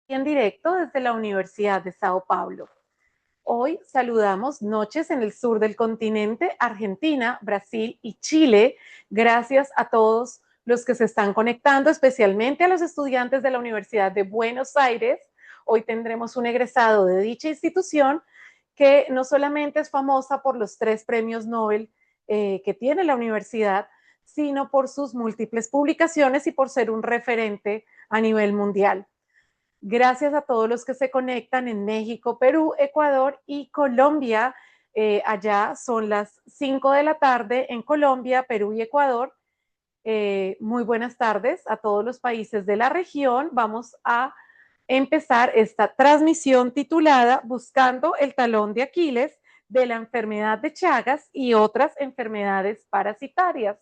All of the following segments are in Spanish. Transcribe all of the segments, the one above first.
En directo desde la Universidad de Sao Paulo. Hoy saludamos noches en el sur del continente, Argentina, Brasil y Chile. Gracias a todos los que se están conectando, especialmente a los estudiantes de la Universidad de Buenos Aires. Hoy tendremos un egresado de dicha institución que no solamente es famosa por los 3 premios Nobel que tiene la universidad, sino por sus múltiples publicaciones y por ser un referente a nivel mundial. Gracias a todos los que se conectan en México, Perú, Ecuador y Colombia. Allá son las 5 de la tarde en Colombia, Perú y Ecuador. Muy buenas tardes a todos los países de la región. Vamos a empezar esta transmisión titulada Buscando el talón de Aquiles de la enfermedad de Chagas y otras enfermedades parasitarias.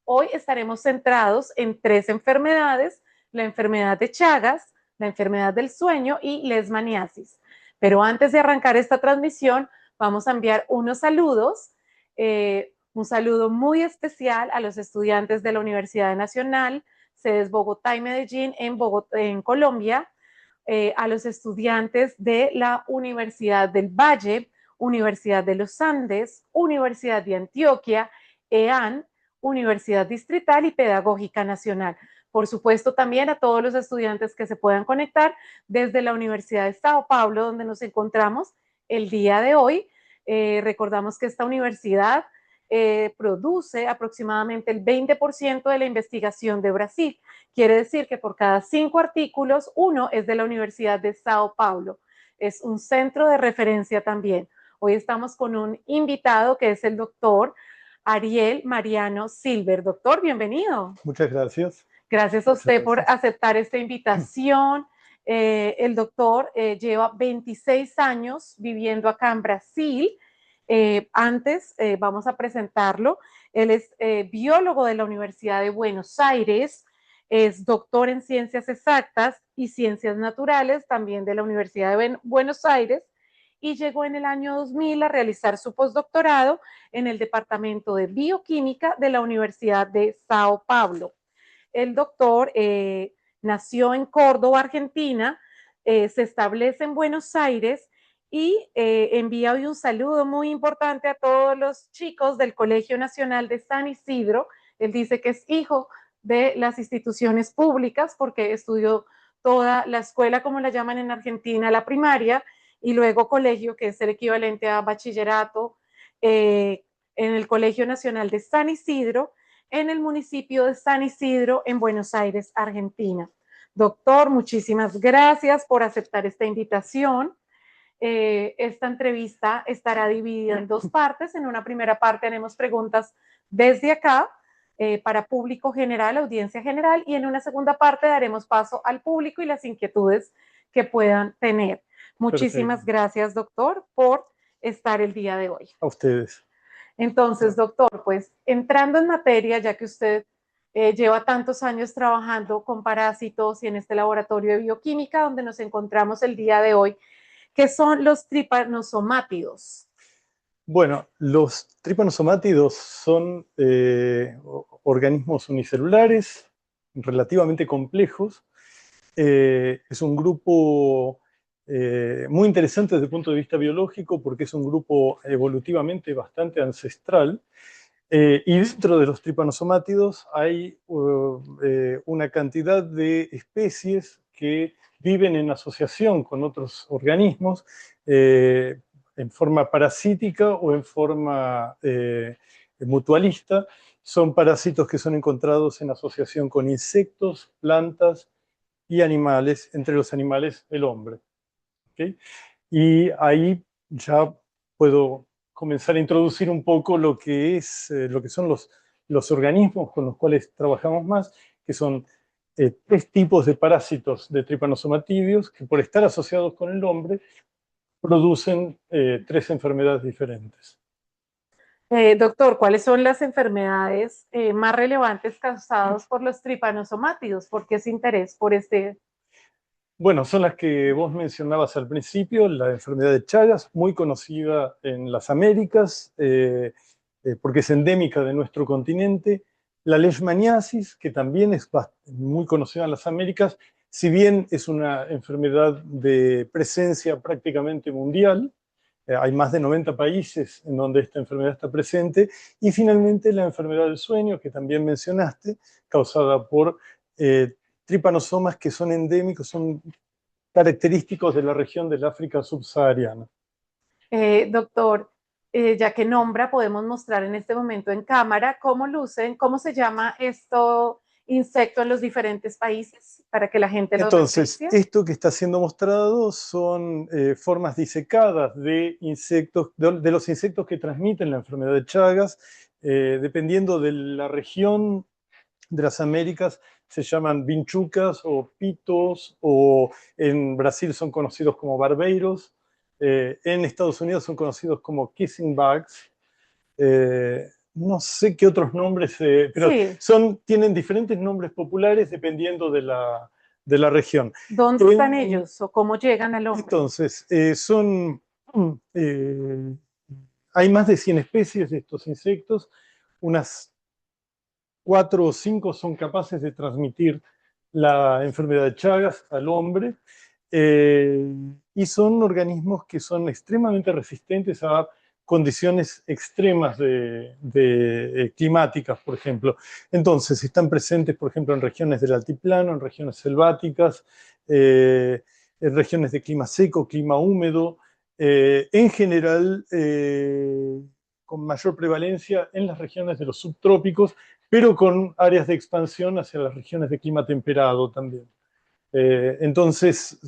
Hoy estaremos centrados en 3 enfermedades: la enfermedad de Chagas, la enfermedad del sueño y leishmaniasis. Pero antes de arrancar esta transmisión, vamos a enviar unos saludos. Un saludo muy especial a los estudiantes de la Universidad Nacional, sedes Bogotá y Medellín en Colombia, a los estudiantes de la Universidad del Valle, Universidad de los Andes, Universidad de Antioquia, EAN, Universidad Distrital y Pedagógica Nacional. Por supuesto, también a todos los estudiantes que se puedan conectar desde la Universidad de Sao Paulo, donde nos encontramos el día de hoy. Recordamos que esta universidad produce aproximadamente el 20% de la investigación de Brasil. Quiere decir que por cada 5 artículos, 1 es de la Universidad de Sao Paulo. Es un centro de referencia también. Hoy estamos con un invitado que es el doctor Ariel Mariano Silver. Doctor, bienvenido. Muchas gracias. Gracias a usted por aceptar esta invitación. El doctor lleva 26 años viviendo acá en Brasil. Antes vamos a presentarlo. Él es biólogo de la Universidad de Buenos Aires, es doctor en Ciencias Exactas y Ciencias Naturales, también de la Universidad de Buenos Aires, y llegó en el año 2000 a realizar su postdoctorado en el Departamento de Bioquímica de la Universidad de Sao Paulo. El doctor nació en Córdoba, Argentina, se establece en Buenos Aires y envía hoy un saludo muy importante a todos los chicos del Colegio Nacional de San Isidro. Él dice que es hijo de las instituciones públicas porque estudió toda la escuela, como la llaman en Argentina, la primaria, y luego colegio, que es el equivalente a bachillerato, en el Colegio Nacional de San Isidro, en el municipio de San Isidro, en Buenos Aires, Argentina. Doctor, muchísimas gracias por aceptar esta invitación. Esta entrevista estará dividida en 2 partes. En una primera parte haremos preguntas desde acá para público general, audiencia general, y en una segunda parte daremos paso al público y las inquietudes que puedan tener. Muchísimas gracias, doctor, por estar el día de hoy. A ustedes. Entonces, doctor, pues entrando en materia, ya que usted lleva tantos años trabajando con parásitos y en este laboratorio de bioquímica donde nos encontramos el día de hoy, ¿qué son los tripanosomátidos? Bueno, los tripanosomátidos son organismos unicelulares relativamente complejos. Es un grupo muy interesante desde el punto de vista biológico porque es un grupo evolutivamente bastante ancestral. Y dentro de los tripanosomátidos hay una cantidad de especies que viven en asociación con otros organismos en forma parasítica o en forma mutualista. Son parásitos que son encontrados en asociación con insectos, plantas y animales, entre los animales el hombre. ¿Okay? Y ahí ya puedo comenzar a introducir un poco lo que son los organismos con los cuales trabajamos más, que son 3 tipos de parásitos de tripanosomatídeos que por estar asociados con el hombre producen 3 enfermedades diferentes. Doctor, ¿cuáles son las enfermedades más relevantes causadas por los tripanosomátidos? ¿Por qué ese interés por este? Bueno, son las que vos mencionabas al principio, la enfermedad de Chagas, muy conocida en las Américas, porque es endémica de nuestro continente. La leishmaniasis, que también es muy conocida en las Américas, Si bien es una enfermedad de presencia prácticamente mundial, hay más de 90 países en donde esta enfermedad está presente. Y finalmente la enfermedad del sueño, que también mencionaste, causada por trípanosomas que son endémicos, son característicos de la región del África subsahariana. Doctor, ya que nombra, podemos mostrar en este momento en cámara cómo lucen, cómo se llama esto insecto en los diferentes países para que la gente lo Entonces, referencie. esto que está siendo mostrado son formas disecadas de insectos, de los insectos que transmiten la enfermedad de Chagas. Dependiendo de la región de las Américas, se llaman vinchucas o pitos, o en Brasil son conocidos como barbeiros. En Estados Unidos son conocidos como kissing bugs. No sé qué otros nombres, pero Sí, tienen diferentes nombres populares dependiendo de la región. ¿dónde están En- ellos o cómo llegan al hombre? entonces, eh, hay más de 100 especies de estos insectos, unas 4 o 5 son capaces de transmitir la enfermedad de Chagas al hombre, eh, y son organismos que son extremadamente resistentes a condiciones extremas climáticas, por ejemplo. Entonces, están presentes, por ejemplo, en regiones del altiplano, en regiones selváticas, en regiones de clima seco, clima húmedo, en general, con mayor prevalencia en las regiones de los subtrópicos, pero con áreas de expansión hacia las regiones de clima temperado también. Entonces,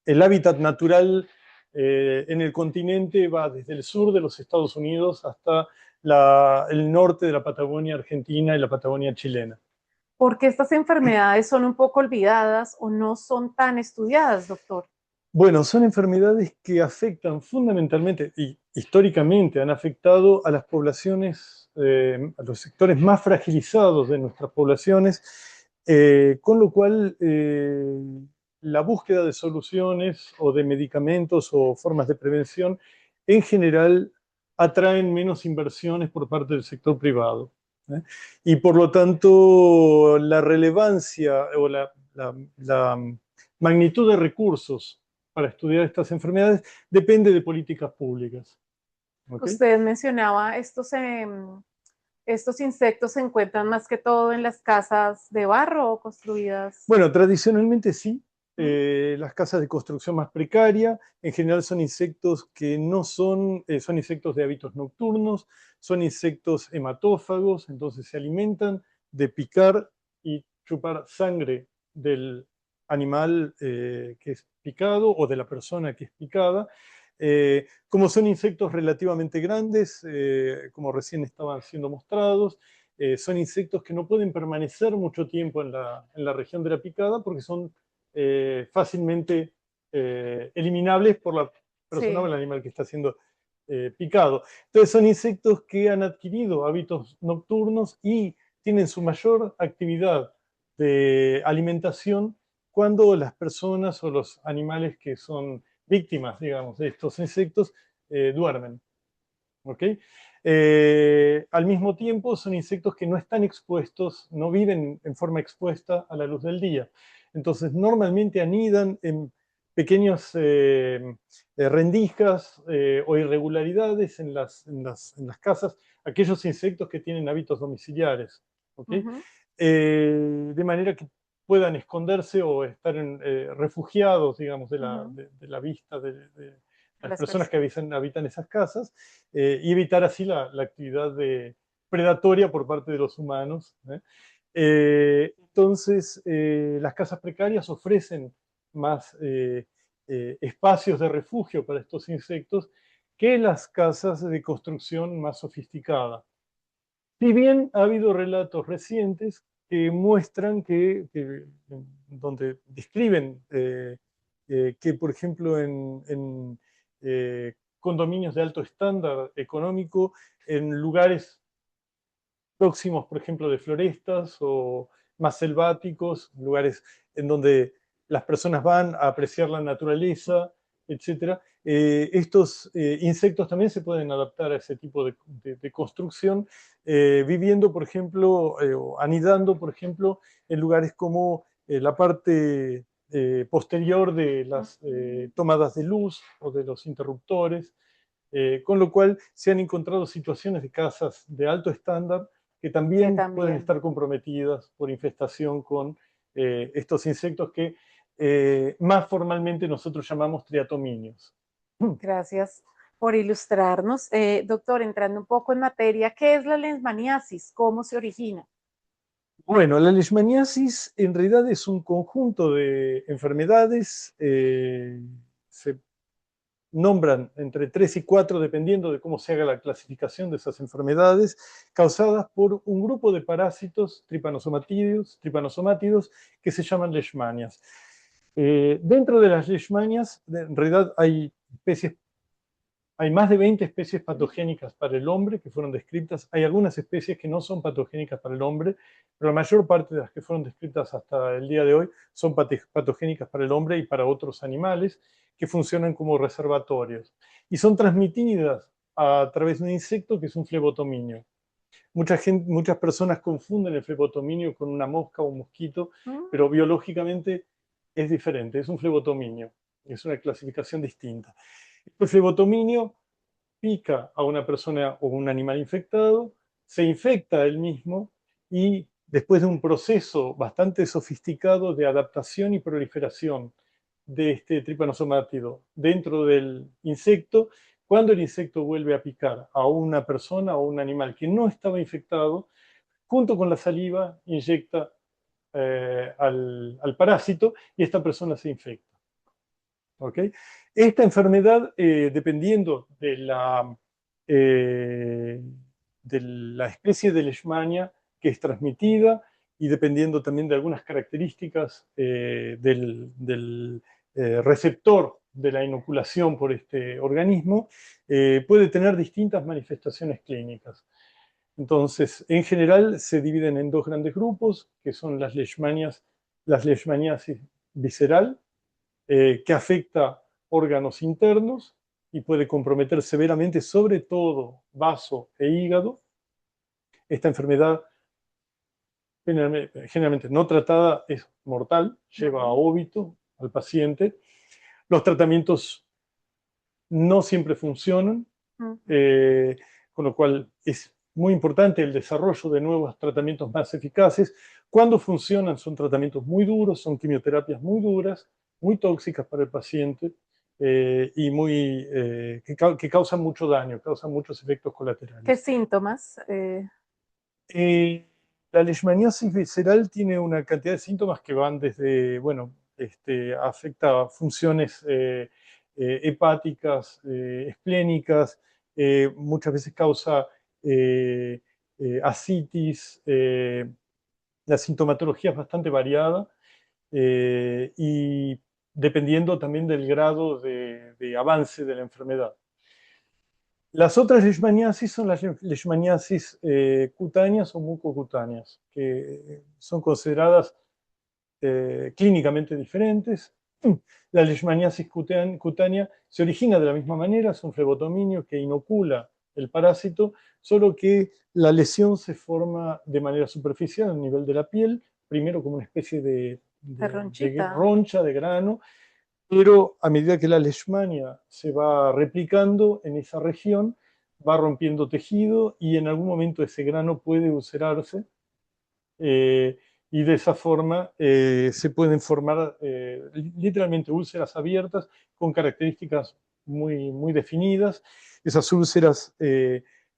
el hábitat natural en el continente va desde el sur de los Estados Unidos hasta el norte de la Patagonia argentina y la Patagonia chilena. ¿Por qué estas enfermedades son un poco olvidadas o no son tan estudiadas, doctor? Bueno, son enfermedades que afectan fundamentalmente y históricamente han afectado a las poblaciones, a los sectores más fragilizados de nuestras poblaciones, con lo cual la búsqueda de soluciones o de medicamentos o formas de prevención en general atraen menos inversiones por parte del sector privado. ¿Eh? Y por lo tanto, la relevancia o la magnitud de recursos para estudiar estas enfermedades depende de políticas públicas. ¿Okay? Usted mencionaba estos insectos se encuentran más que todo en las casas de barro o construidas. Bueno, tradicionalmente sí. ¿Mm? Las casas de construcción más precaria, en general son insectos que no son, son insectos de hábitos nocturnos, son insectos hematófagos, entonces se alimentan de picar y chupar sangre del animal que es picado o de la persona que es picada. Como son insectos relativamente grandes, como recién estaban siendo mostrados, son insectos que no pueden permanecer mucho tiempo en la región de la picada porque son fácilmente eliminables por la persona o Sí. el animal que está siendo picado. Entonces son insectos que han adquirido hábitos nocturnos y tienen su mayor actividad de alimentación cuando las personas o los animales que son víctimas, digamos, de estos insectos duermen. ¿Ok? Al mismo tiempo, son insectos que no están expuestos, no viven en forma expuesta a la luz del día. Entonces, normalmente anidan en pequeños rendijas o irregularidades en las casas, aquellos insectos que tienen hábitos domiciliares. ¿Ok? Ujú. De manera que puedan esconderse o estar refugiados, digamos, Ujú. de la vista de De las las personas que personas. habitan esas casas, y evitar así la actividad predatoria por parte de los humanos. Entonces, las casas precarias ofrecen más espacios de refugio para estos insectos que las casas de construcción más sofisticadas. Si bien ha habido relatos recientes que muestran donde describen que, por ejemplo, condominios de alto estándar económico, en lugares próximos, por ejemplo, de florestas o más selváticos, lugares en donde las personas van a apreciar la naturaleza, etcétera. Estos insectos también se pueden adaptar a ese tipo de construcción, viviendo, por ejemplo, o anidando, por ejemplo, en lugares como la parte posterior de las tomadas de luz o de los interruptores, con lo cual se han encontrado situaciones de casas de alto estándar que también pueden estar comprometidas por infestación con estos insectos que más formalmente nosotros llamamos triatominios. Gracias por ilustrarnos. Doctor, entrando un poco en materia, ¿qué es la leishmaniasis? ¿Cómo se origina? Bueno, la leishmaniasis en realidad es un conjunto de enfermedades, se nombran entre 3 y 4, dependiendo de cómo se haga la clasificación de esas enfermedades, causadas por un grupo de parásitos tripanosomátidos que se llaman leishmanias. Dentro de las leishmanias, en realidad hay más de 20 especies patogénicas para el hombre que fueron descritas. Hay algunas especies que no son patogénicas para el hombre, pero la mayor parte de las que fueron descritas hasta el día de hoy son patogénicas para el hombre y para otros animales que funcionan como reservatorios. Y son transmitidas a través de un insecto que es un flebotominio. Muchas personas confunden el flebotominio con una mosca o un mosquito, pero biológicamente es diferente, es un flebotominio, es una clasificación distinta. El flebotominio pica a una persona o un animal infectado, se infecta él mismo y después de un proceso bastante sofisticado de adaptación y proliferación de este tripanosomátido dentro del insecto, cuando el insecto vuelve a picar a una persona o un animal que no estaba infectado, junto con la saliva inyecta al parásito y esta persona se infecta. ¿Okay? Esta enfermedad, dependiendo de la especie de leishmania que es transmitida y dependiendo también de algunas características del receptor de la inoculación por este organismo, puede tener distintas manifestaciones clínicas. Entonces, en general se dividen en dos grandes grupos, que son las leishmaniasis visceral, que afecta órganos internos y puede comprometer severamente, sobre todo, vaso e hígado. Esta enfermedad, generalmente no tratada, es mortal, lleva a óbito al paciente. Los tratamientos no siempre funcionan, con lo cual es muy importante el desarrollo de nuevos tratamientos más eficaces. Cuando funcionan son tratamientos muy duros, son quimioterapias muy duras, muy tóxicas para el paciente y que causan mucho daño, causan muchos efectos colaterales. ¿Qué síntomas? La leishmaniasis visceral tiene una cantidad de síntomas que van desde, bueno, afecta funciones hepáticas, esplénicas, muchas veces causa ascitis, la sintomatología es bastante variada y dependiendo también del grado de avance de la enfermedad. Las otras leishmaniasis son las leishmaniasis cutáneas o mucocutáneas, que son consideradas clínicamente diferentes. La leishmaniasis cutánea se origina de la misma manera, es un flebotominio que inocula el parásito, solo que la lesión se forma de manera superficial a nivel de la piel, primero como una especie de roncha, de grano, pero a medida que la leishmania se va replicando en esa región, va rompiendo tejido y en algún momento ese grano puede ulcerarse y de esa forma se pueden formar literalmente úlceras abiertas con características muy, muy definidas. Esas úlceras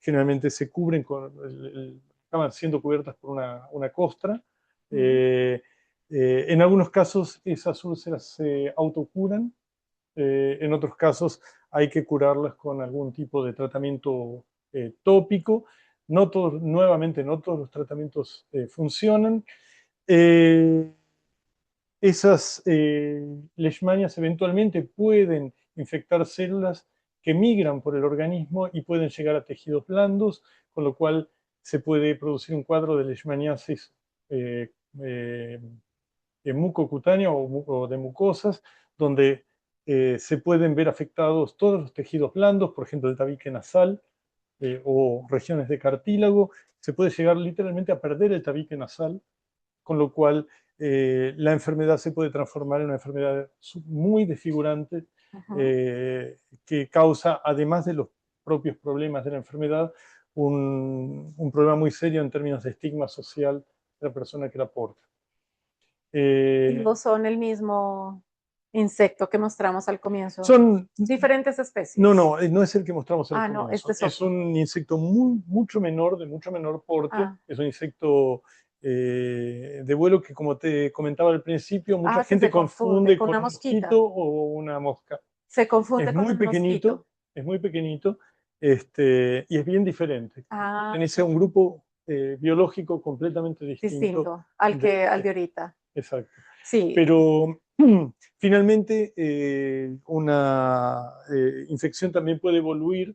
generalmente se cubren acaban siendo cubiertas por una costra. En algunos casos esas úlceras se autocuran, en otros casos hay que curarlas con algún tipo de tratamiento tópico. Nuevamente, no todos los tratamientos funcionan. Esas leishmanias eventualmente pueden infectar células que migran por el organismo y pueden llegar a tejidos blandos, con lo cual se puede producir un cuadro de leishmaniasis mucocutánea o de mucosas, donde se pueden ver afectados todos los tejidos blandos, por ejemplo el tabique nasal o regiones de cartílago. Se puede llegar literalmente a perder el tabique nasal, con lo cual la enfermedad se puede transformar en una enfermedad muy desfigurante que causa, además de los propios problemas de la enfermedad, un problema muy serio en términos de estigma social de la persona que la porta. ¿No son el mismo insecto que mostramos al comienzo? Son diferentes especies. no es el que mostramos al no, comienzo. este Es un insecto mucho menor, de mucho menor porte. Es un insecto de vuelo que, como te comentaba al principio, mucha gente se confunde con con una un mosquita. mosquito o una mosca. Se confunde con un mosquito. Es muy pequeñito, y es bien diferente. Pertenece a un grupo biológico completamente distinto al de ahorita. Exacto. Sí. Pero finalmente una infección también puede evoluir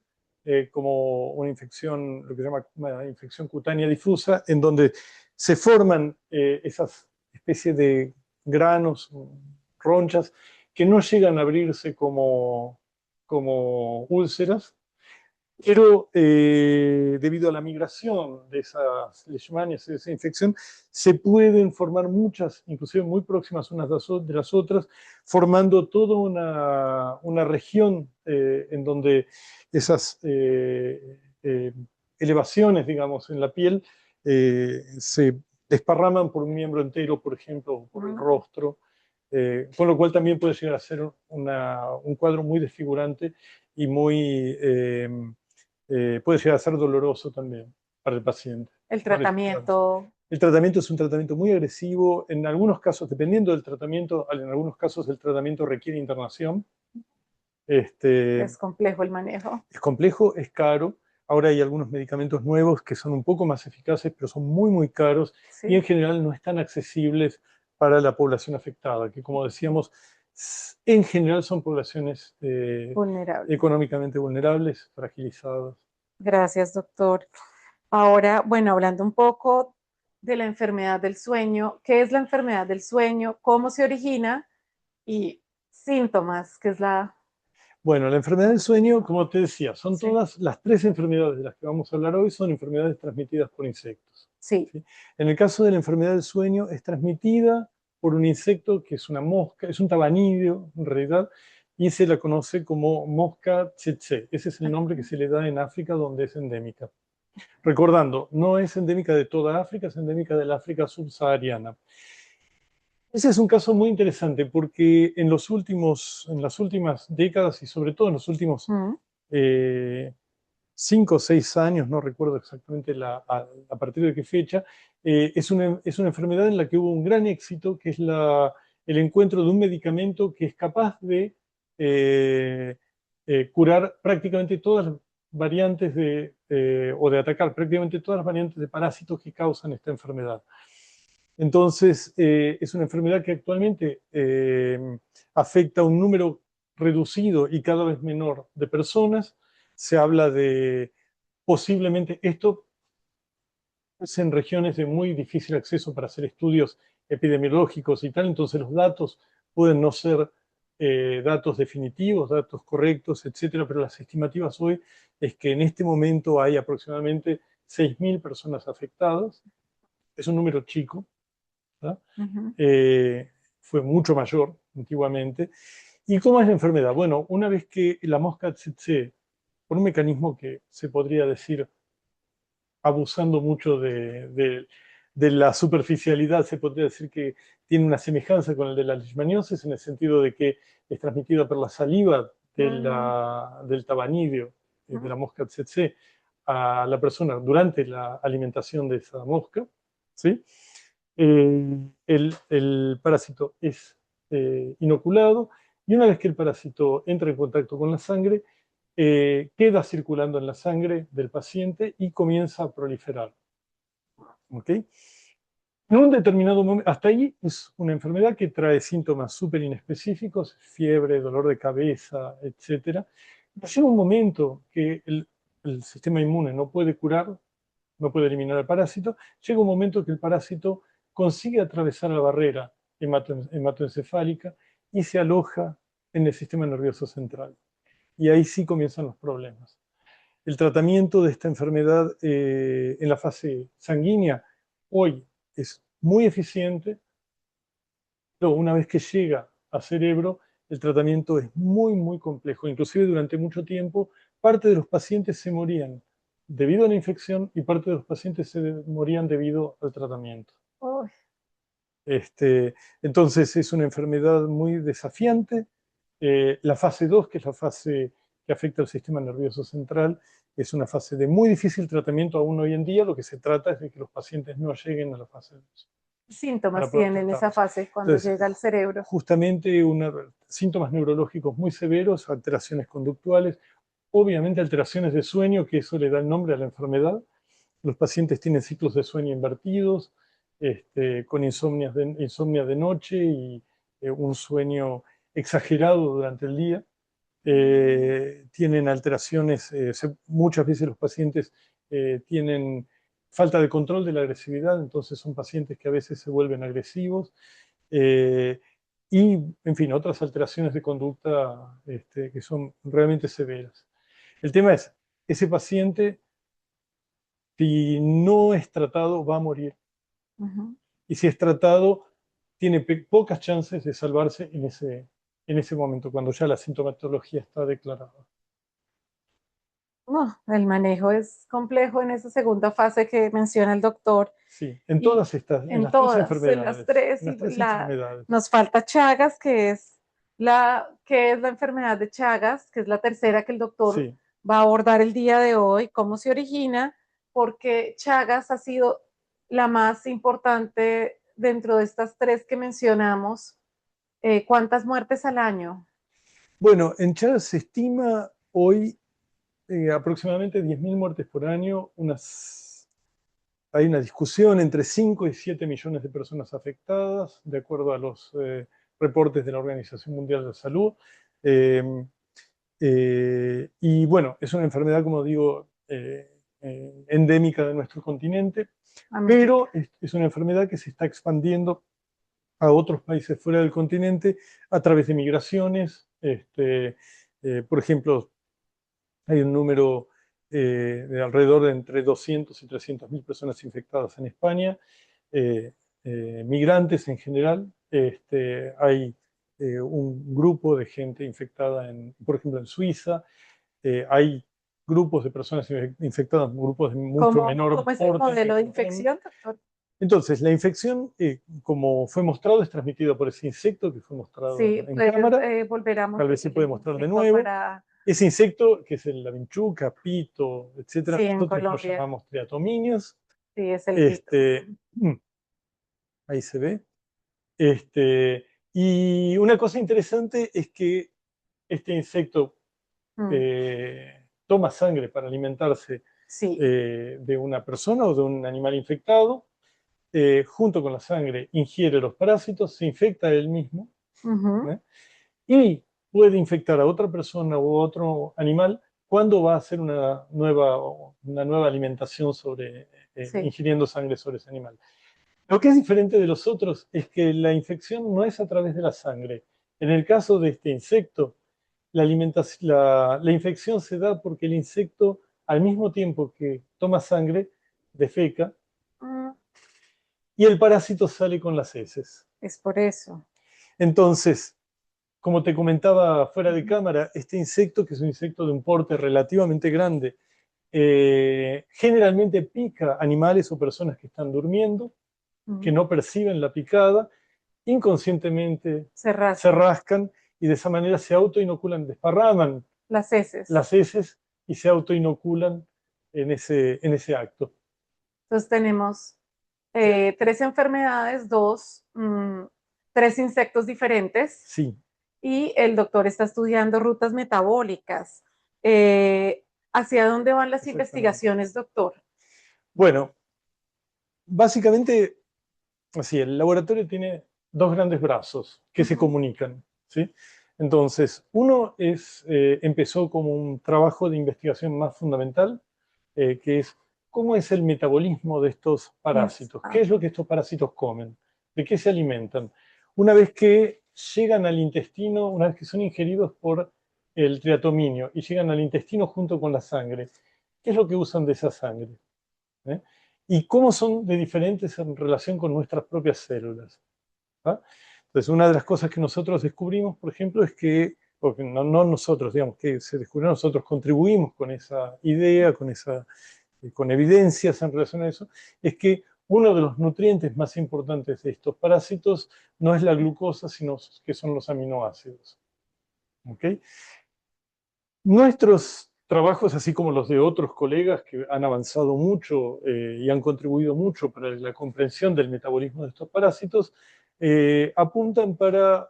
como una infección, lo que se llama una infección cutánea difusa, en donde se forman esas especies de granos, ronchas, que no llegan a abrirse como úlceras, pero debido a la migración de esas leishmanias, de esa infección, se pueden formar muchas, inclusive muy próximas unas de las otras, formando toda una región en donde esas elevaciones, digamos, en la piel se desparraman por un miembro entero, por ejemplo, o por el rostro, con lo cual también puede llegar a ser un cuadro muy desfigurante y muy... puede llegar a ser doloroso también para el paciente. El tratamiento. El tratamiento es un tratamiento muy agresivo. En algunos casos, dependiendo del tratamiento, en algunos casos el tratamiento requiere internación. Es complejo el manejo. Es complejo, es caro. Ahora hay algunos medicamentos nuevos que son un poco más eficaces, pero son muy caros y en general no están accesibles para la población afectada, que como decíamos, en general son poblaciones económicamente vulnerables, fragilizadas. Gracias, doctor. Ahora, bueno, hablando un poco de la enfermedad del sueño, ¿qué es la enfermedad del sueño? ¿Cómo se origina? Y síntomas, que es la... Bueno, la enfermedad del sueño, como te decía, son todas las tres enfermedades de las que vamos a hablar hoy, son enfermedades transmitidas por insectos. ¿Sí? En el caso de la enfermedad del sueño, es transmitida por un insecto que es una mosca, es un tabanidio en realidad, y se la conoce como mosca tsetse. Ese es el nombre que se le da en África, donde es endémica. Recordando, no es endémica de toda África, es endémica del África subsahariana. Ese es un caso muy interesante porque en las últimas décadas y sobre todo en los últimos 5 o 6 años, no recuerdo exactamente a partir de qué fecha, es una enfermedad en la que hubo un gran éxito, que es el encuentro de un medicamento que es capaz de curar prácticamente todas las variantes o de atacar prácticamente todas las variantes de parásitos que causan esta enfermedad. Entonces, es una enfermedad que actualmente afecta a un número reducido y cada vez menor de personas. Se habla de posiblemente esto es en regiones de muy difícil acceso para hacer estudios epidemiológicos y tal, entonces los datos pueden no ser datos definitivos, datos correctos, etcétera, pero las estimativas hoy es que en este momento hay aproximadamente 6.000 personas afectadas. Es un número chico, fue mucho mayor antiguamente. ¿Y cómo es la enfermedad? Bueno, una vez que la mosca tsetse, por un mecanismo que se podría decir, abusando mucho de la superficialidad, se podría decir que tiene una semejanza con el de la leishmaniosis, en el sentido de que es transmitida por la saliva del tabanidio, de la mosca tsetse, a la persona durante la alimentación de esa mosca, ¿sí? El parásito es inoculado y una vez que el parásito entra en contacto con la sangre, queda circulando en la sangre del paciente y comienza a proliferar. ¿Okay? En un determinado momento, hasta ahí es una enfermedad que trae síntomas súper inespecíficos, fiebre, dolor de cabeza, etc. Pero llega un momento que el sistema inmune no puede curar, no puede eliminar el parásito, llega un momento que el parásito consigue atravesar la barrera hematoencefálica y se aloja en el sistema nervioso central. Y ahí sí comienzan los problemas. El tratamiento de esta enfermedad en la fase sanguínea hoy es muy eficiente, Luego, una vez que llega a cerebro, el tratamiento es muy, muy complejo. Inclusive durante mucho tiempo, parte de los pacientes se morían debido a la infección y parte de los pacientes se morían debido al tratamiento. Uy, Entonces es una enfermedad muy desafiante. La fase 2, que es la fase que afecta al sistema nervioso central, es una fase de muy difícil tratamiento aún hoy en día. Lo que se trata es de que los pacientes no lleguen a la fase 2 para síntomas poder tienen esa tratarlos. fase cuando Entonces, llega al cerebro. justamente síntomas neurológicos muy severos, alteraciones conductuales, obviamente alteraciones de sueño, que eso le da el nombre a la enfermedad. Los pacientes tienen ciclos de sueño invertidos, con insomnia de noche y un sueño exagerado durante el día. Tienen alteraciones, muchas veces los pacientes tienen falta de control de la agresividad, entonces son pacientes que a veces se vuelven agresivos. eh, y, en fin, otras alteraciones de conducta que son realmente severas. El tema es, ese paciente, si no es tratado, va a morir. Ujú. Y si es tratado, tiene pocas chances de salvarse en ese momento, cuando ya la sintomatología está declarada. No, el manejo es complejo en esa segunda fase que menciona el doctor. Sí, en Y todas estas, en en las tres todas, en las enfermedades, tres, en las y tres enfermedades. nos falta Chagas, que es la enfermedad de Chagas, que es la tercera que el doctor Sí, va a abordar el día de hoy, cómo se origina, porque Chagas ha sido la más importante dentro de estas tres que mencionamos. ¿Cuántas muertes al año? bueno, en Chad se estima hoy aproximadamente 10.000 muertes por año. Hay una discusión entre 5 y 7 millones de personas afectadas, de acuerdo a los reportes de la Organización Mundial de la Salud. Eh, y bueno, es una enfermedad, como digo, endémica de nuestro continente, América. pero es una enfermedad que se está expandiendo a otros países fuera del continente a través de migraciones. Por ejemplo, hay un número de alrededor de entre 200 y 300 mil personas infectadas en España, eh, migrantes en general. Hay un grupo de gente infectada, por ejemplo, en Suiza. Hay grupos de personas infectadas, grupos de mucho menor ¿Cómo es el porte en modelo de Japón. infección, doctor? Entonces, la infección, como fue mostrado, es transmitida por ese insecto que fue mostrado Sí, en puedes cámara. volver a Tal vez se mostrar puede el mostrar de insecto nuevo. para, Ese insecto, que es la vinchuca, pito, sí, etcétera, en nosotros lo Colombia, llamamos triatominias. sí, es el pito. Este, ahí se ve. Y una cosa interesante es que este insecto Mm, toma sangre para alimentarse sí. de una persona o de un animal infectado. Junto con la sangre ingiere los parásitos, se infecta él mismo, Ujú, ¿eh? Y puede infectar a otra persona u otro animal cuando va a hacer una nueva alimentación sí. ingiriendo sangre sobre ese animal. Lo que es diferente de los otros es que la infección no es a través de la sangre. En el caso de este insecto, la infección se da porque el insecto, al mismo tiempo que toma sangre, defeca, Mm, y el parásito sale con las heces. es por eso. Entonces, como te comentaba fuera de Ujú, cámara, este insecto, que es un insecto de un porte relativamente grande, generalmente pica animales o personas que están durmiendo, que ujú. no perciben la picada, inconscientemente Se se rascan rascan y de esa manera se autoinoculan, desparraman las heces. las heces y se autoinoculan en ese acto. Entonces tenemos tres enfermedades, tres insectos diferentes Sí. y el doctor está estudiando rutas metabólicas. Eh, ¿Hacia dónde van las Exactamente. investigaciones, doctor? Bueno, básicamente, así, el laboratorio tiene dos grandes brazos que se Ujú, comunican, ¿sí? Entonces, empezó como un trabajo de investigación más fundamental, que es cómo es el metabolismo de estos parásitos, qué es lo que estos parásitos comen, de qué se alimentan. Una vez que llegan al intestino, una vez que son ingeridos por el triatominio y llegan al intestino junto con la sangre, ¿qué es lo que usan de esa sangre? ¿Eh? Y cómo son de diferentes en relación con nuestras propias células. ¿Ah? Entonces, una de las cosas que nosotros descubrimos, por ejemplo, es que, porque no nosotros, digamos, que se descubrió, nosotros contribuimos con esa idea, con evidencias en relación a eso, es que uno de los nutrientes más importantes de estos parásitos no es la glucosa, sino que son los aminoácidos. ¿Ok? Nuestros trabajos, así como los de otros colegas que han avanzado mucho y han contribuido mucho para la comprensión del metabolismo de estos parásitos, apuntan para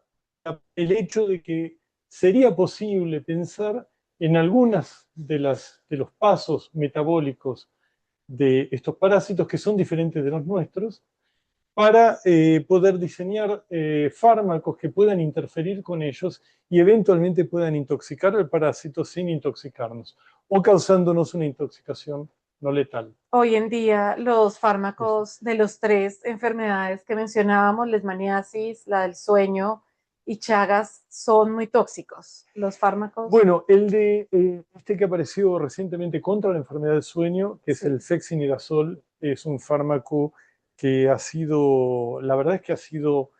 el hecho de que sería posible pensar en algunas de los pasos metabólicos de estos parásitos que son diferentes de los nuestros, para poder diseñar fármacos que puedan interferir con ellos y eventualmente puedan intoxicar al parásito sin intoxicarnos o causándonos una intoxicación no letal. Hoy en día los Eso. fármacos de las tres enfermedades que mencionábamos, leishmaniasis, la del sueño y Chagas, son muy tóxicos. Los fármacos. Bueno, el de este que apareció recientemente contra la enfermedad del sueño, que es Sí. el fexinidazol, es un fármaco que ha sido, la verdad es que ha sido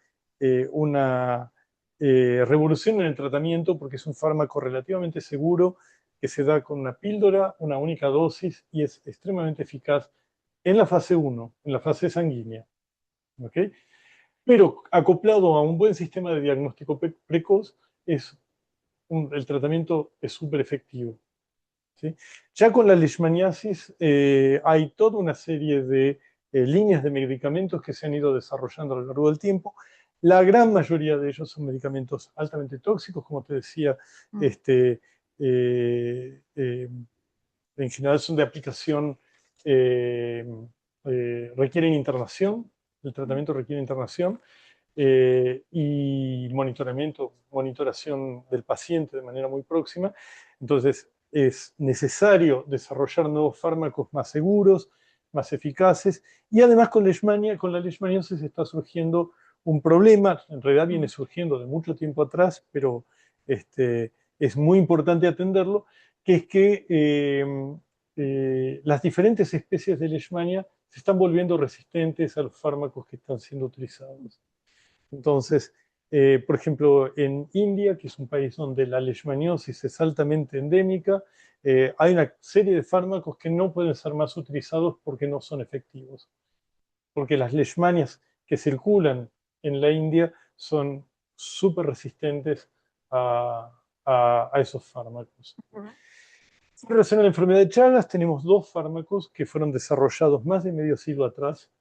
una revolución en el tratamiento porque es un fármaco relativamente seguro que se da con una píldora, una única dosis y es extremadamente eficaz en la fase 1, en la fase sanguínea. ¿Ok? Pero acoplado a un buen sistema de diagnóstico precoz, es el tratamiento es súper efectivo. ¿Sí? Ya con la leishmaniasis hay toda una serie de líneas de medicamentos que se han ido desarrollando a lo largo del tiempo. La gran mayoría de ellos son medicamentos altamente tóxicos, como te decía, Mm. este, eh, eh, en general son de aplicación, eh, requieren internación, el tratamiento requiere internación y monitoración del paciente de manera muy próxima. Entonces, es necesario desarrollar nuevos fármacos más seguros, más eficaces, y además con la leishmaniasis está surgiendo un problema, en realidad viene surgiendo de mucho tiempo atrás, pero es muy importante atenderlo, que es que las diferentes especies de leishmania se están volviendo resistentes a los fármacos que están siendo utilizados. Entonces, por ejemplo, en India, que es un país donde la leishmaniosis es altamente endémica, hay una serie de fármacos que no pueden ser más utilizados porque no son efectivos. Porque las leishmanias que circulan en la India son súper resistentes a esos fármacos. En relación a la enfermedad de Chagas, tenemos dos fármacos que fueron desarrollados más de medio siglo atrás,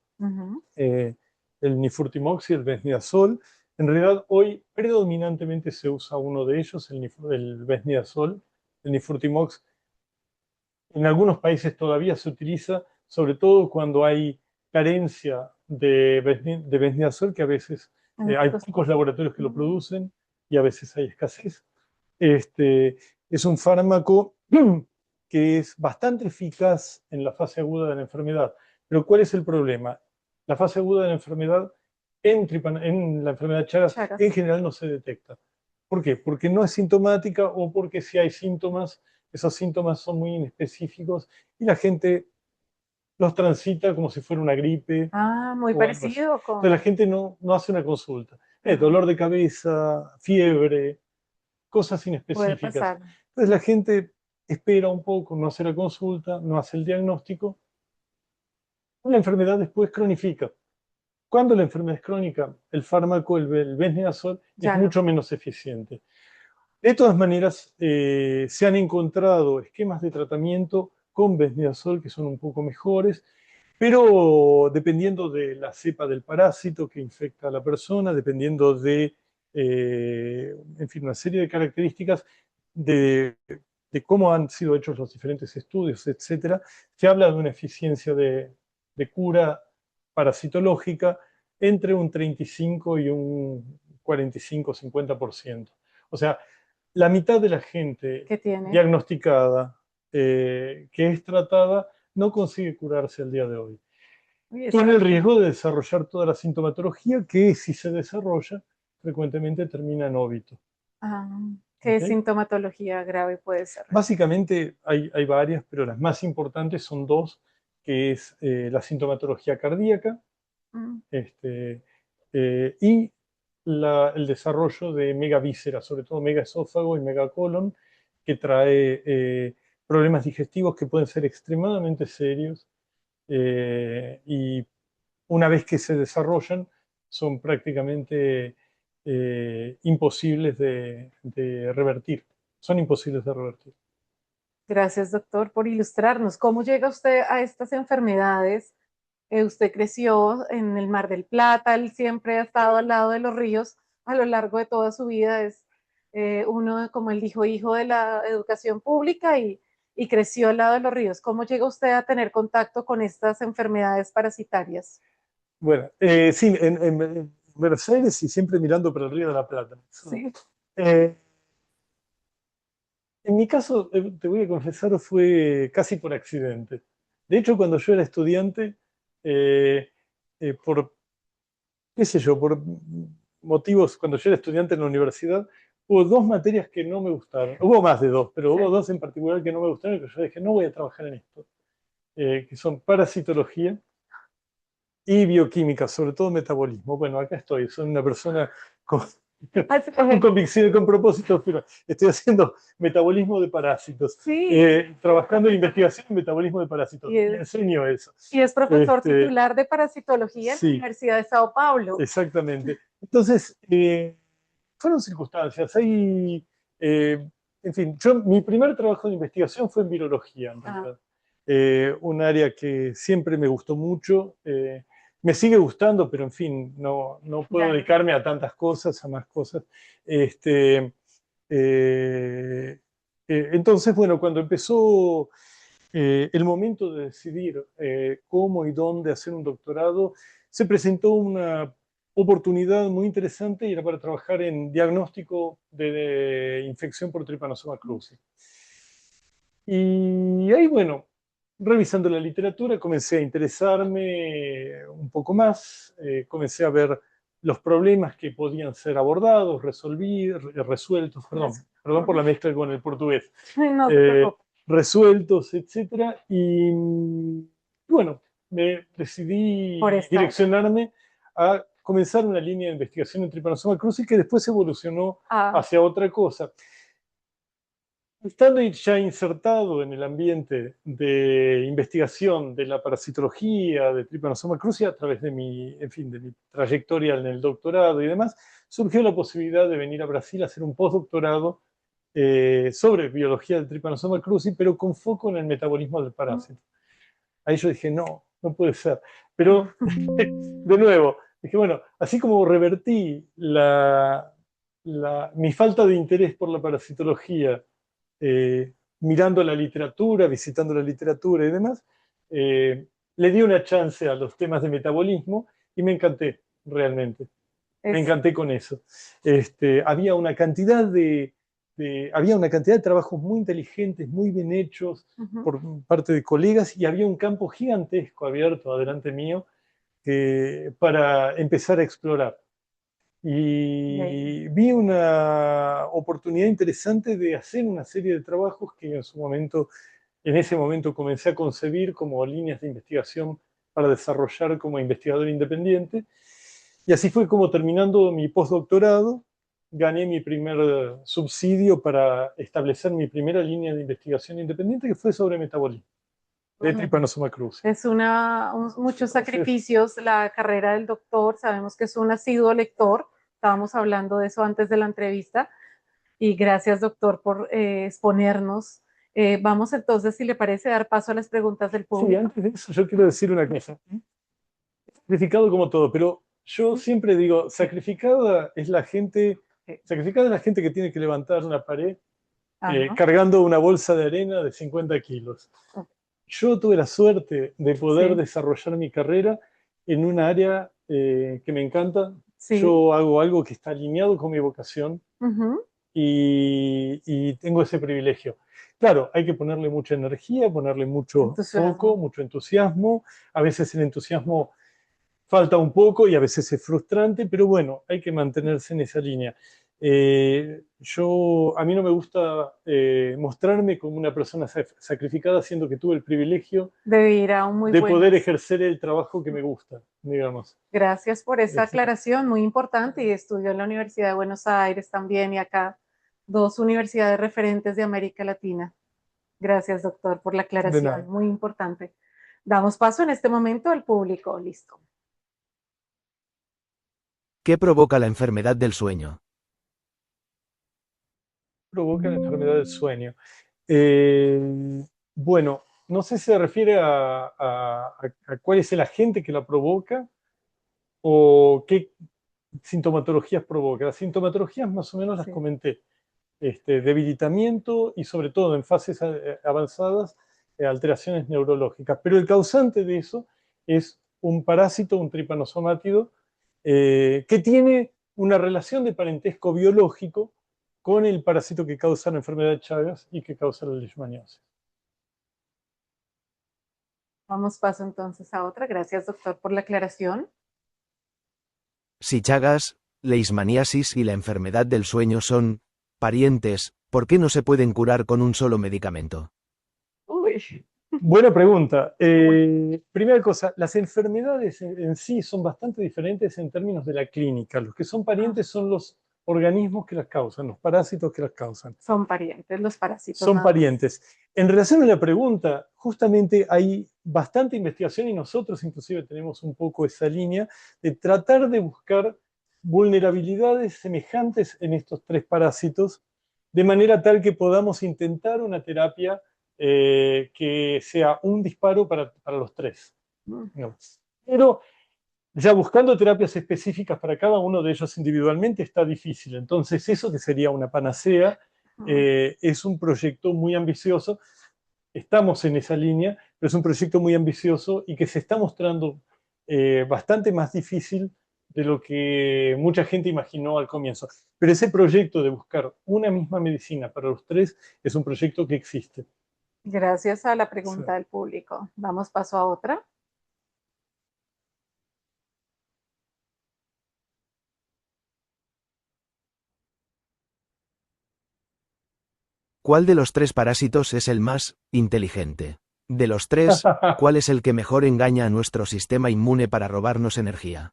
el nifurtimox y el besnidazol. En realidad, hoy predominantemente se usa uno de ellos, el besnidazol. El nifurtimox en algunos países todavía se utiliza, sobre todo cuando hay carencia de besnidazol, que a veces hay pocos laboratorios que lo producen y a veces hay escasez. Es un fármaco que es bastante eficaz en la fase aguda de la enfermedad. Pero ¿cuál es el problema? La fase aguda de la enfermedad en la enfermedad de Chagas en general no se detecta. ¿Por qué? Porque no es sintomática o porque si hay síntomas, esos síntomas son muy inespecíficos y la gente los transita como si fuera una gripe Ah, muy o algo así. parecido Entonces la con. gente no hace una consulta. Dolor de cabeza, fiebre, cosas Puede inespecíficas. pasar. Entonces la gente espera un poco, no hace la consulta, no hace el diagnóstico. La enfermedad después cronifica. Cuando la enfermedad es crónica, el fármaco, el besnidazol, es Ya no. mucho menos eficiente. De todas maneras, se han encontrado esquemas de tratamiento con besnidazol que son un poco mejores, pero dependiendo de la cepa del parásito que infecta a la persona, dependiendo de, en fin, una serie de características de cómo han sido hechos los diferentes estudios, etcétera, se habla de una eficiencia de cura parasitológica entre un 35 y un 45-50%. O sea, la mitad de la gente ¿Qué tiene? diagnosticada que es tratada no consigue curarse al día de hoy. Y Con esa. el riesgo de desarrollar toda la sintomatología que si se desarrolla frecuentemente termina en óbito. Ah, ¿qué ¿Okay? sintomatología grave puede ser? Básicamente hay varias, pero las más importantes son dos, que es la sintomatología cardíaca Mm. y el desarrollo de megavísceras, sobre todo megaesófago y megacolon, que trae problemas digestivos que pueden ser extremadamente serios y una vez que se desarrollan son prácticamente imposibles de revertir. Son imposibles de revertir. Gracias, doctor, por ilustrarnos. ¿Cómo llega usted a estas enfermedades? Usted creció en el Mar del Plata, él siempre ha estado al lado de los ríos a lo largo de toda su vida. Es uno, como él dijo, hijo de la educación pública y creció al lado de los ríos. ¿Cómo llega usted a tener contacto con estas enfermedades parasitarias? Bueno, sí, en Buenos Aires y siempre mirando para el Río de la Plata. Sí. Eh, en mi caso, te voy a confesar, fue casi por accidente. De hecho, cuando yo era estudiante, eh, por, qué sé yo, por motivos, cuando yo era estudiante en la universidad, hubo dos materias que no me gustaron. Hubo más de dos, pero hubo dos en particular que no me gustaron y que yo dije, no voy a trabajar en esto, que son parasitología y bioquímica, sobre todo metabolismo. Bueno, acá estoy, soy una persona con, con convicción y con propósitos, pero estoy haciendo metabolismo de parásitos, Sí, trabajando en investigación en metabolismo de parásitos, y y enseño eso. es profesor Este, titular de parasitología en la sí, Universidad de Sao Paulo. exactamente. Entonces, fueron circunstancias. En fin, mi primer trabajo de investigación fue en virología, en Ah, realidad. Un área que siempre me gustó mucho. Me sigue gustando, pero en fin, no puedo ya no. dedicarme a tantas cosas, a más cosas. Este, entonces, bueno, cuando empezó el momento de decidir cómo y dónde hacer un doctorado, se presentó una oportunidad muy interesante y era para trabajar en diagnóstico de infección por Trypanosoma cruzi. Y ahí, bueno, revisando la literatura, comencé a interesarme un poco más, comencé a ver los problemas que podían ser abordados, resueltos, perdón por la mezcla con el portugués, No se eh, preocupe. resueltos, etcétera. Y bueno, me Por decidí esta. direccionarme a comenzar una línea de investigación en Trypanosoma cruzi que después evolucionó Ah, hacia otra cosa. Estando ya insertado en el ambiente de investigación de la parasitología de Trypanosoma cruzi a través de en fin, de mi trayectoria en el doctorado y demás, surgió la posibilidad de venir a Brasil a hacer un postdoctorado sobre biología del Trypanosoma cruzi, pero con foco en el metabolismo del parásito. Ahí yo dije, no puede ser. Pero, de nuevo, dije, bueno, así como revertí mi falta de interés por la parasitología, mirando la literatura, visitando la literatura y demás, le di una chance a los temas de metabolismo y me encanté, realmente. Me es, encanté con eso. Había una cantidad había una cantidad de trabajos muy inteligentes, muy bien hechos por parte de colegas y había un campo gigantesco abierto adelante mío para empezar a explorar. Y vi una oportunidad interesante de hacer una serie de trabajos que en ese momento comencé a concebir como líneas de investigación para desarrollar como investigador independiente. Y así fue como terminando mi postdoctorado, gané mi primer subsidio para establecer mi primera línea de investigación independiente, que fue sobre metabolismo de Trypanosoma cruzi. es muchos Entonces, sacrificios la carrera del doctor. Sabemos que es un asiduo lector. Estábamos hablando de eso antes de la entrevista. Y gracias, doctor, por exponernos. Vamos entonces, si le parece, dar paso a las preguntas del sí, público. antes de eso yo quiero decir una cosa. Sacrificado como todo, pero yo siempre digo, sacrificada es la gente que tiene que levantar una pared Ajá. cargando una bolsa de arena de 50 kilos. Yo tuve la suerte de poder Sí, desarrollar mi carrera en un área que me encanta. sí. Yo hago algo que está alineado con mi vocación Ujú. y tengo ese privilegio. Claro, hay que ponerle mucha energía, ponerle mucho foco, Entusiasmo. mucho entusiasmo. A veces el entusiasmo falta un poco y a veces es frustrante, pero bueno, hay que mantenerse en esa línea. A mí no me gusta mostrarme como una persona sacrificada, siendo que tuve el privilegio De vivir aún muy de poder buenos. ejercer el trabajo que me gusta, digamos. Gracias por esa Este, aclaración, muy importante. Y estudió en la Universidad de Buenos Aires también y acá, dos universidades referentes de América Latina. Gracias, doctor, por la de aclaración, nada. muy importante. Damos paso en este momento al público. Listo. ¿Qué provoca la enfermedad del sueño? Provoca la enfermedad del sueño. Bueno, no sé si se refiere a cuál es el agente que la provoca o qué sintomatologías provoca. Las sintomatologías más o menos las Sí. comenté. Debilitamiento y sobre todo en fases avanzadas, alteraciones neurológicas. Pero el causante de eso es un parásito, un tripanosomátido, que tiene una relación de parentesco biológico con el parásito que causa la enfermedad de Chagas y que causa la leishmaniasis. Damos paso entonces a otra. Gracias, doctor, por la aclaración. Si Chagas, leishmaniasis y la enfermedad del sueño son parientes, ¿por qué no se pueden curar con un solo medicamento? Uy, Buena pregunta. Primera cosa, las enfermedades en sí son bastante diferentes en términos de la clínica. Los que son parientes son los organismos que las causan, los parásitos que las causan. son parientes los parásitos Son nada más. parientes. En relación a la pregunta, justamente hay bastante investigación y nosotros inclusive tenemos un poco esa línea de tratar de buscar vulnerabilidades semejantes en estos tres parásitos, de manera tal que podamos intentar una terapia que sea un disparo para los tres. ¿No? Pero ya buscando terapias específicas para cada uno de ellos individualmente está difícil. Entonces, eso que sería una panacea es un proyecto muy ambicioso. Estamos en esa línea, pero es un proyecto muy ambicioso y que se está mostrando bastante más difícil de lo que mucha gente imaginó al comienzo. Pero ese proyecto de buscar una misma medicina para los tres es un proyecto que existe. Gracias a la Sí. pregunta del público. Damos paso a otra. ¿Cuál de los tres parásitos es el más inteligente? De los tres, ¿cuál es el que mejor engaña a nuestro sistema inmune para robarnos energía?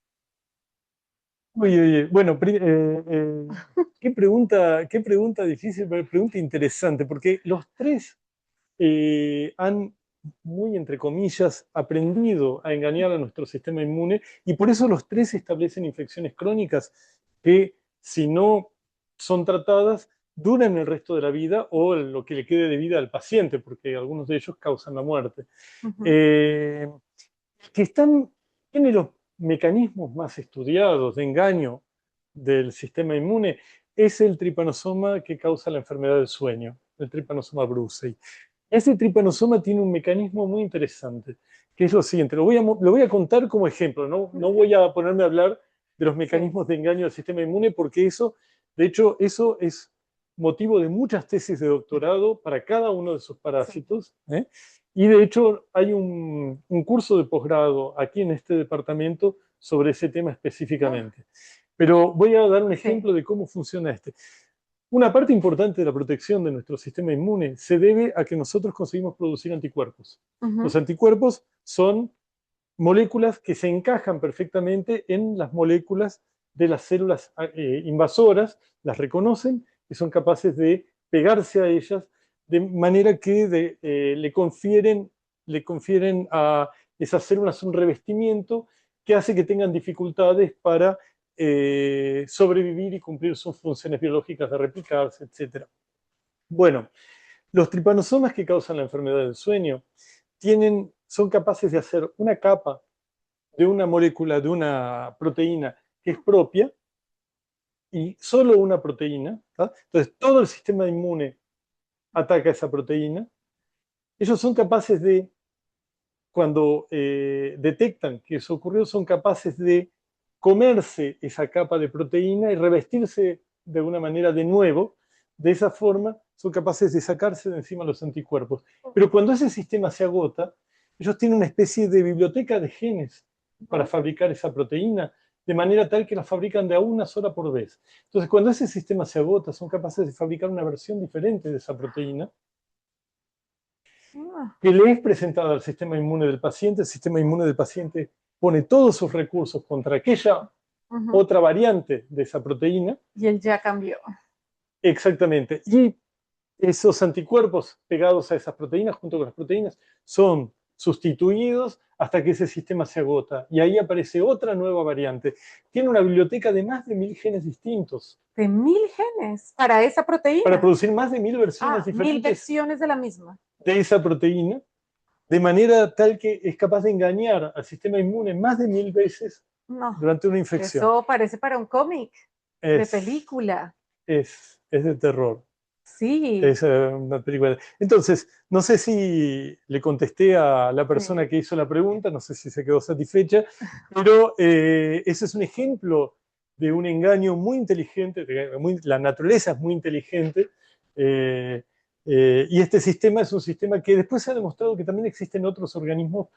Uy, uy, uy. Bueno, qué pregunta difícil, pero pregunta interesante, porque los tres han, muy entre comillas, aprendido a engañar a nuestro sistema inmune y por eso los tres establecen infecciones crónicas que, si no son tratadas, duran el resto de la vida o lo que le quede de vida al paciente, porque algunos de ellos causan la muerte. Eh, que tiene los mecanismos más estudiados de engaño del sistema inmune es el tripanosoma que causa la enfermedad del sueño, el tripanosoma brucei. Ese tripanosoma tiene un mecanismo muy interesante, que es lo siguiente, lo voy a contar como ejemplo, no voy a ponerme a hablar de los Sí. mecanismos de engaño del sistema inmune, porque eso, de hecho, eso es motivo de muchas tesis de doctorado para cada uno de esos Sí. parásitos, ¿eh? Y de hecho hay un curso de posgrado aquí en este departamento sobre ese tema específicamente. Pero voy a dar un Sí. ejemplo de cómo funciona este. Una parte importante de la protección de nuestro sistema inmune se debe a que nosotros conseguimos producir anticuerpos. Los anticuerpos son moléculas que se encajan perfectamente en las moléculas de las células invasoras, las reconocen y son capaces de pegarse a ellas de manera que le confieren a esas células un revestimiento que hace que tengan dificultades para sobrevivir y cumplir sus funciones biológicas de replicarse, etc. Bueno, los tripanosomas que causan la enfermedad del sueño son capaces de hacer una capa de una molécula, de una proteína que es propia, y solo una proteína. ¿Tá? Entonces, todo el sistema inmune ataca esa proteína. Ellos son capaces de, cuando detectan que eso ocurrió, son capaces de comerse esa capa de proteína y revestirse de alguna manera de nuevo. De esa forma, son capaces de sacarse de encima los anticuerpos. Pero cuando ese sistema se agota, ellos tienen una especie de biblioteca de genes para fabricar esa proteína de manera tal que las fabrican de a una sola por vez. Entonces, cuando ese sistema se agota, son capaces de fabricar una versión diferente de esa proteína Ah, que le es presentada al sistema inmune del paciente. El sistema inmune del paciente pone todos sus recursos contra aquella ujú. otra variante de esa proteína. Y él ya cambió. Exactamente. Y esos anticuerpos pegados a esas proteínas, junto con las proteínas, son sustituidos hasta que ese sistema se agota. Y ahí aparece otra nueva variante. Tiene una biblioteca de más de 1000 genes distintos De 1000 genes para esa para proteína. producir más de 1000 versiones Ah, 1000 diferentes versiones de la misma. de esa proteína, de manera tal que es capaz de engañar al sistema inmune más de 1000 veces No, durante una infección. eso parece para un cómic de Es, película. es de terror. Sí, Es una película. Entonces, no sé si le contesté a la sí. persona que hizo la pregunta, no sé si se quedó satisfecha, pero ese es un ejemplo de un engaño muy inteligente, la naturaleza es muy inteligente, eh, y este sistema es un sistema que después se ha demostrado que también existen otros organismos,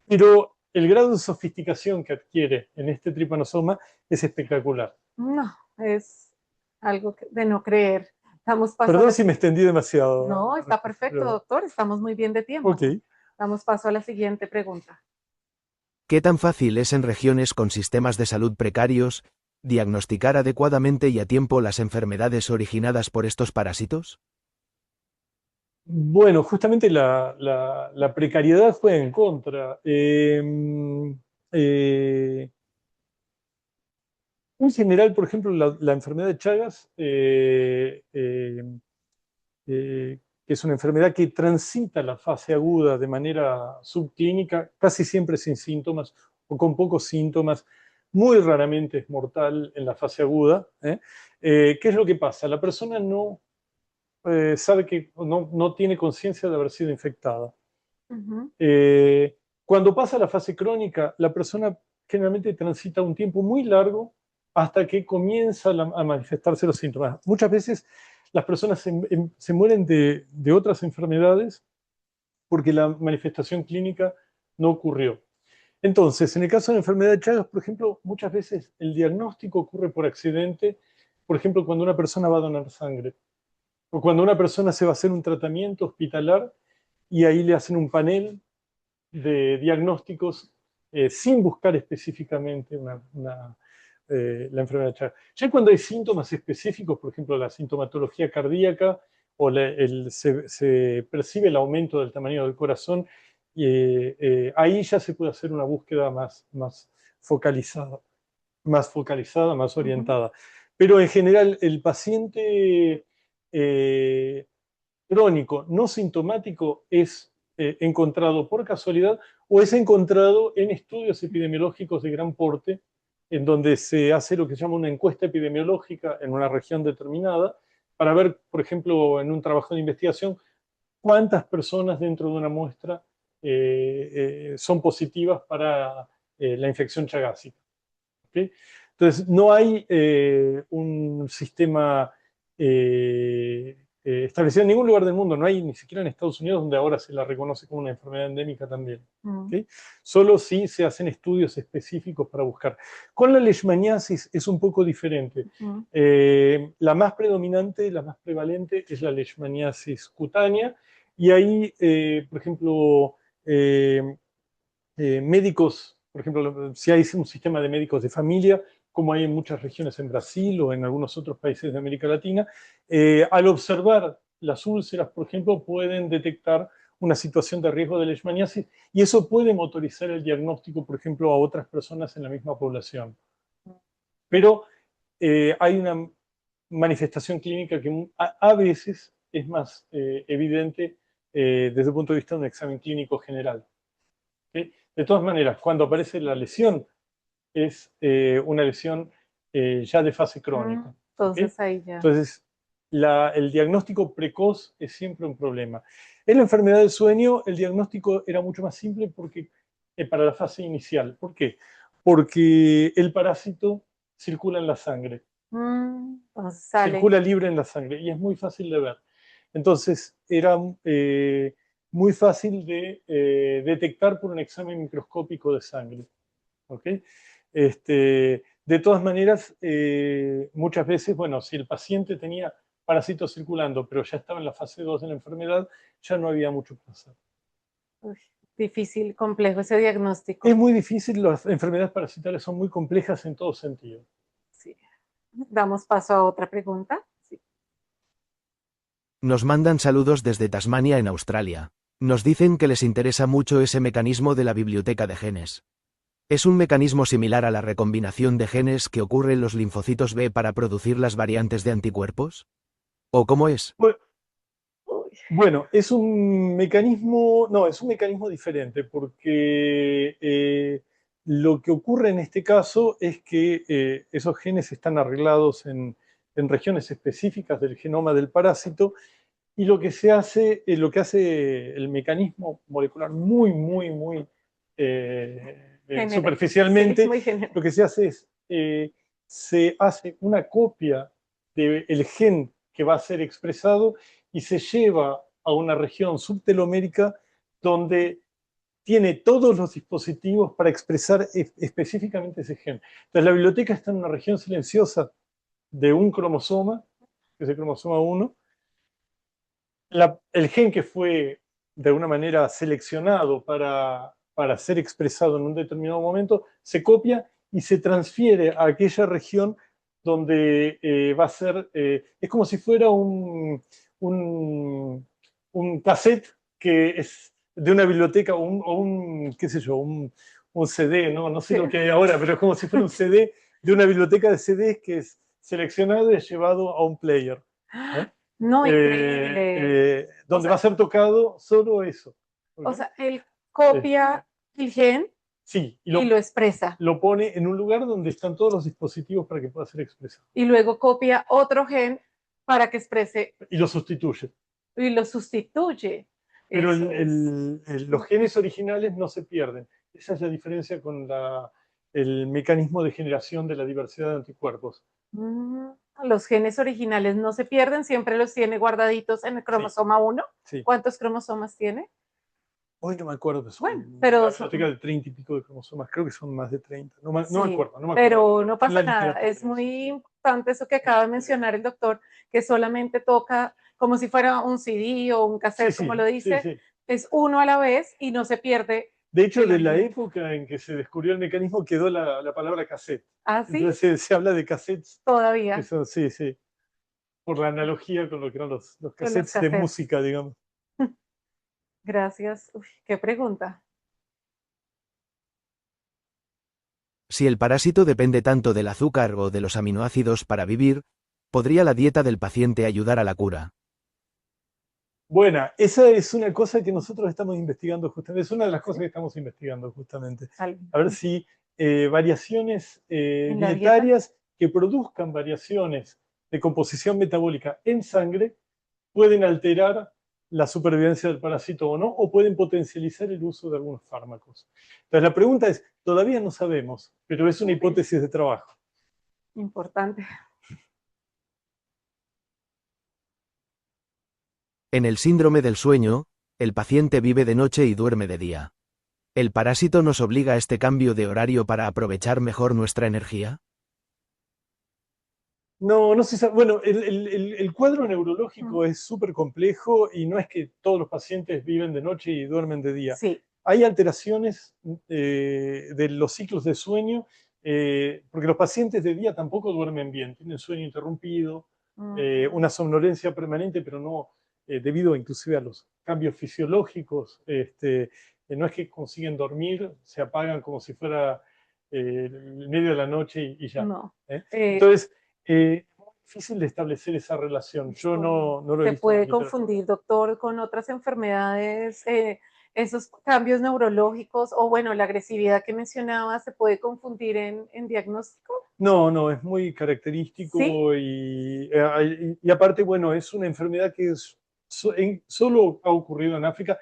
pero el grado de sofisticación que adquiere en este tripanosoma es espectacular. No, es algo de no creer. Damos paso a Perdón la si me siguiente. extendí demasiado. No, está perfecto, Pero, doctor. Estamos muy bien de ok. tiempo. Damos paso a la siguiente pregunta. ¿Qué tan fácil es en regiones con sistemas de salud precarios diagnosticar adecuadamente y a tiempo las enfermedades originadas por estos parásitos? Bueno, justamente la precariedad juega en contra. Eh, en general, por ejemplo, la enfermedad de Chagas, que es una enfermedad que transita la fase aguda de manera subclínica, casi siempre sin síntomas o con pocos síntomas, muy raramente es mortal en la fase aguda. ¿Qué es lo que pasa? La persona no sabe que no tiene conciencia de haber sido infectada. Ujú, Eh, Cuando pasa la fase crónica, la persona generalmente transita un tiempo muy largo hasta que comienza a manifestarse los síntomas. Muchas veces las personas se mueren de otras enfermedades porque la manifestación clínica no ocurrió. Entonces, en el caso de la enfermedad de Chagas, por ejemplo, muchas veces el diagnóstico ocurre por accidente, por ejemplo, cuando una persona va a donar sangre o cuando una persona se va a hacer un tratamiento hospitalar y ahí le hacen un panel de diagnósticos sin buscar específicamente la enfermedad de Chagas. Ya cuando hay síntomas específicos, por ejemplo, la sintomatología cardíaca o se percibe el aumento del tamaño del corazón, ahí ya se puede hacer una búsqueda más focalizada, más ujú. orientada. Pero en general, el paciente crónico no sintomático es encontrado por casualidad o es encontrado en estudios epidemiológicos de gran porte, en donde se hace lo que se llama una encuesta epidemiológica en una región determinada, para ver, por ejemplo, en un trabajo de investigación, cuántas personas dentro de una muestra son positivas para la infección chagásica. ¿Okay? Entonces, no hay un sistema establecido en ningún lugar del mundo, no hay ni siquiera en Estados Unidos, donde ahora se la reconoce como una enfermedad endémica también. Mm, ¿Okay? Solo si se hacen estudios específicos para buscar. Con la leishmaniasis es un poco diferente. mm, La más predominante, la más prevalente es la leishmaniasis cutánea, y ahí, por ejemplo, médicos, por ejemplo, si hay un sistema de médicos de familia, como hay en muchas regiones en Brasil o en algunos otros países de América Latina, al observar las úlceras, por ejemplo, pueden detectar una situación de riesgo de leishmaniasis y eso puede motorizar el diagnóstico, por ejemplo, a otras personas en la misma población. Pero hay una manifestación clínica que a veces es más evidente desde el punto de vista de un examen clínico general. ¿Sí? De todas maneras, cuando aparece la lesión, es una lesión ya de fase mm. crónica. ¿Okay? Entonces ahí ya. Entonces, el diagnóstico precoz es siempre un problema. En la enfermedad del sueño, el diagnóstico era mucho más simple porque, para la fase inicial. ¿Por qué? Porque el parásito circula en la sangre, Entonces sale. circula libre en la sangre y es muy fácil de ver. Entonces, era muy fácil de detectar por un examen microscópico de sangre. ¿Okay? De todas maneras, muchas veces, bueno, si el paciente tenía parásitos circulando, pero ya estaba en la fase 2 de la enfermedad, ya no había mucho que hacer. Uy, difícil, complejo ese diagnóstico. Es muy difícil, las enfermedades parasitarias son muy complejas en todo sentido. Sí. Damos paso a otra pregunta. Sí. Nos mandan saludos desde Tasmania, en Australia. Nos dicen que les interesa mucho ese mecanismo de la biblioteca de genes. ¿Es un mecanismo similar a la recombinación de genes que ocurre en los linfocitos B para producir las variantes de anticuerpos? ¿O cómo es? Bueno, es un mecanismo, no, es un mecanismo diferente, porque lo que ocurre en este caso es que esos genes están arreglados en regiones específicas del genoma del parásito, y lo que se hace, lo que hace el mecanismo molecular muy superficialmente, Sí, muy general. lo que se hace es, se hace una copia del gen que va a ser expresado y se lleva a una región subtelomérica donde tiene todos los dispositivos para expresar específicamente ese gen. Entonces la biblioteca está en una región silenciosa de un cromosoma, que es el cromosoma 1. El gen que fue de alguna manera seleccionado para ser expresado en un determinado momento se copia y se transfiere a aquella región donde va a ser, es como si fuera un cassette que es de una biblioteca qué sé yo, un CD, ¿no? No sé lo que hay ahora, pero es como si fuera un CD de una biblioteca de CDs que es seleccionado y es llevado a un player. No, increíble. Donde va a ser tocado solo eso. O sea, él copia el gen sí, y lo expresa. Lo pone en un lugar donde están todos los dispositivos para que pueda ser expresado. Y luego copia otro gen para que exprese. Y lo sustituye. Y lo sustituye. Pero los genes originales no se pierden. Esa es la diferencia con el mecanismo de generación de la diversidad de anticuerpos. Los genes originales no se pierden, siempre los tiene guardaditos en el cromosoma 1. Sí. ¿Cuántos cromosomas tiene? Hoy no me acuerdo, bueno, pero una biblioteca de 30 y pico de cromosomas, creo que son más de 30. No me acuerdo. Pero no pasa nada, es muy importante eso que acaba de mencionar el doctor, que solamente toca como si fuera un CD o un cassette, como lo dice, es uno a la vez y no se pierde. De hecho, de la época en que se descubrió el mecanismo quedó la palabra cassette. ¿Ah, sí? Entonces se habla de cassettes. Todavía. Eso, sí. Por la analogía con lo que eran los cassettes de música, digamos. Gracias. Uf, qué pregunta. Si el parásito depende tanto del azúcar o de los aminoácidos para vivir, ¿podría la dieta del paciente ayudar a la cura? Bueno, esa es una cosa que nosotros estamos investigando justamente, es una de las cosas que estamos investigando justamente. A ver si variaciones dietarias que produzcan variaciones de composición metabólica en sangre pueden alterar la supervivencia del parásito o no, o pueden potencializar el uso de algunos fármacos. Entonces la pregunta es, todavía no sabemos, pero es una hipótesis de trabajo. Importante. En el síndrome del sueño, el paciente vive de noche y duerme de día. ¿El parásito nos obliga a este cambio de horario para aprovechar mejor nuestra energía? No se sabe. Bueno, el cuadro neurológico es súper complejo y no es que todos los pacientes viven de noche y duermen de día. Sí. Hay alteraciones de los ciclos de sueño, porque los pacientes de día tampoco duermen bien, tienen sueño interrumpido, una somnolencia permanente, pero no debido inclusive a los cambios fisiológicos. No es que consiguen dormir, se apagan como si fuera el medio de la noche y ya. No. Entonces, es muy difícil de establecer esa relación. Yo no lo he visto. Se puede confundir, doctor, con otras enfermedades, esos cambios neurológicos o, bueno, la agresividad que mencionaba, ¿se puede confundir en diagnóstico? No, es muy característico. ¿Sí? Y aparte, bueno, es una enfermedad que solo ha ocurrido en África,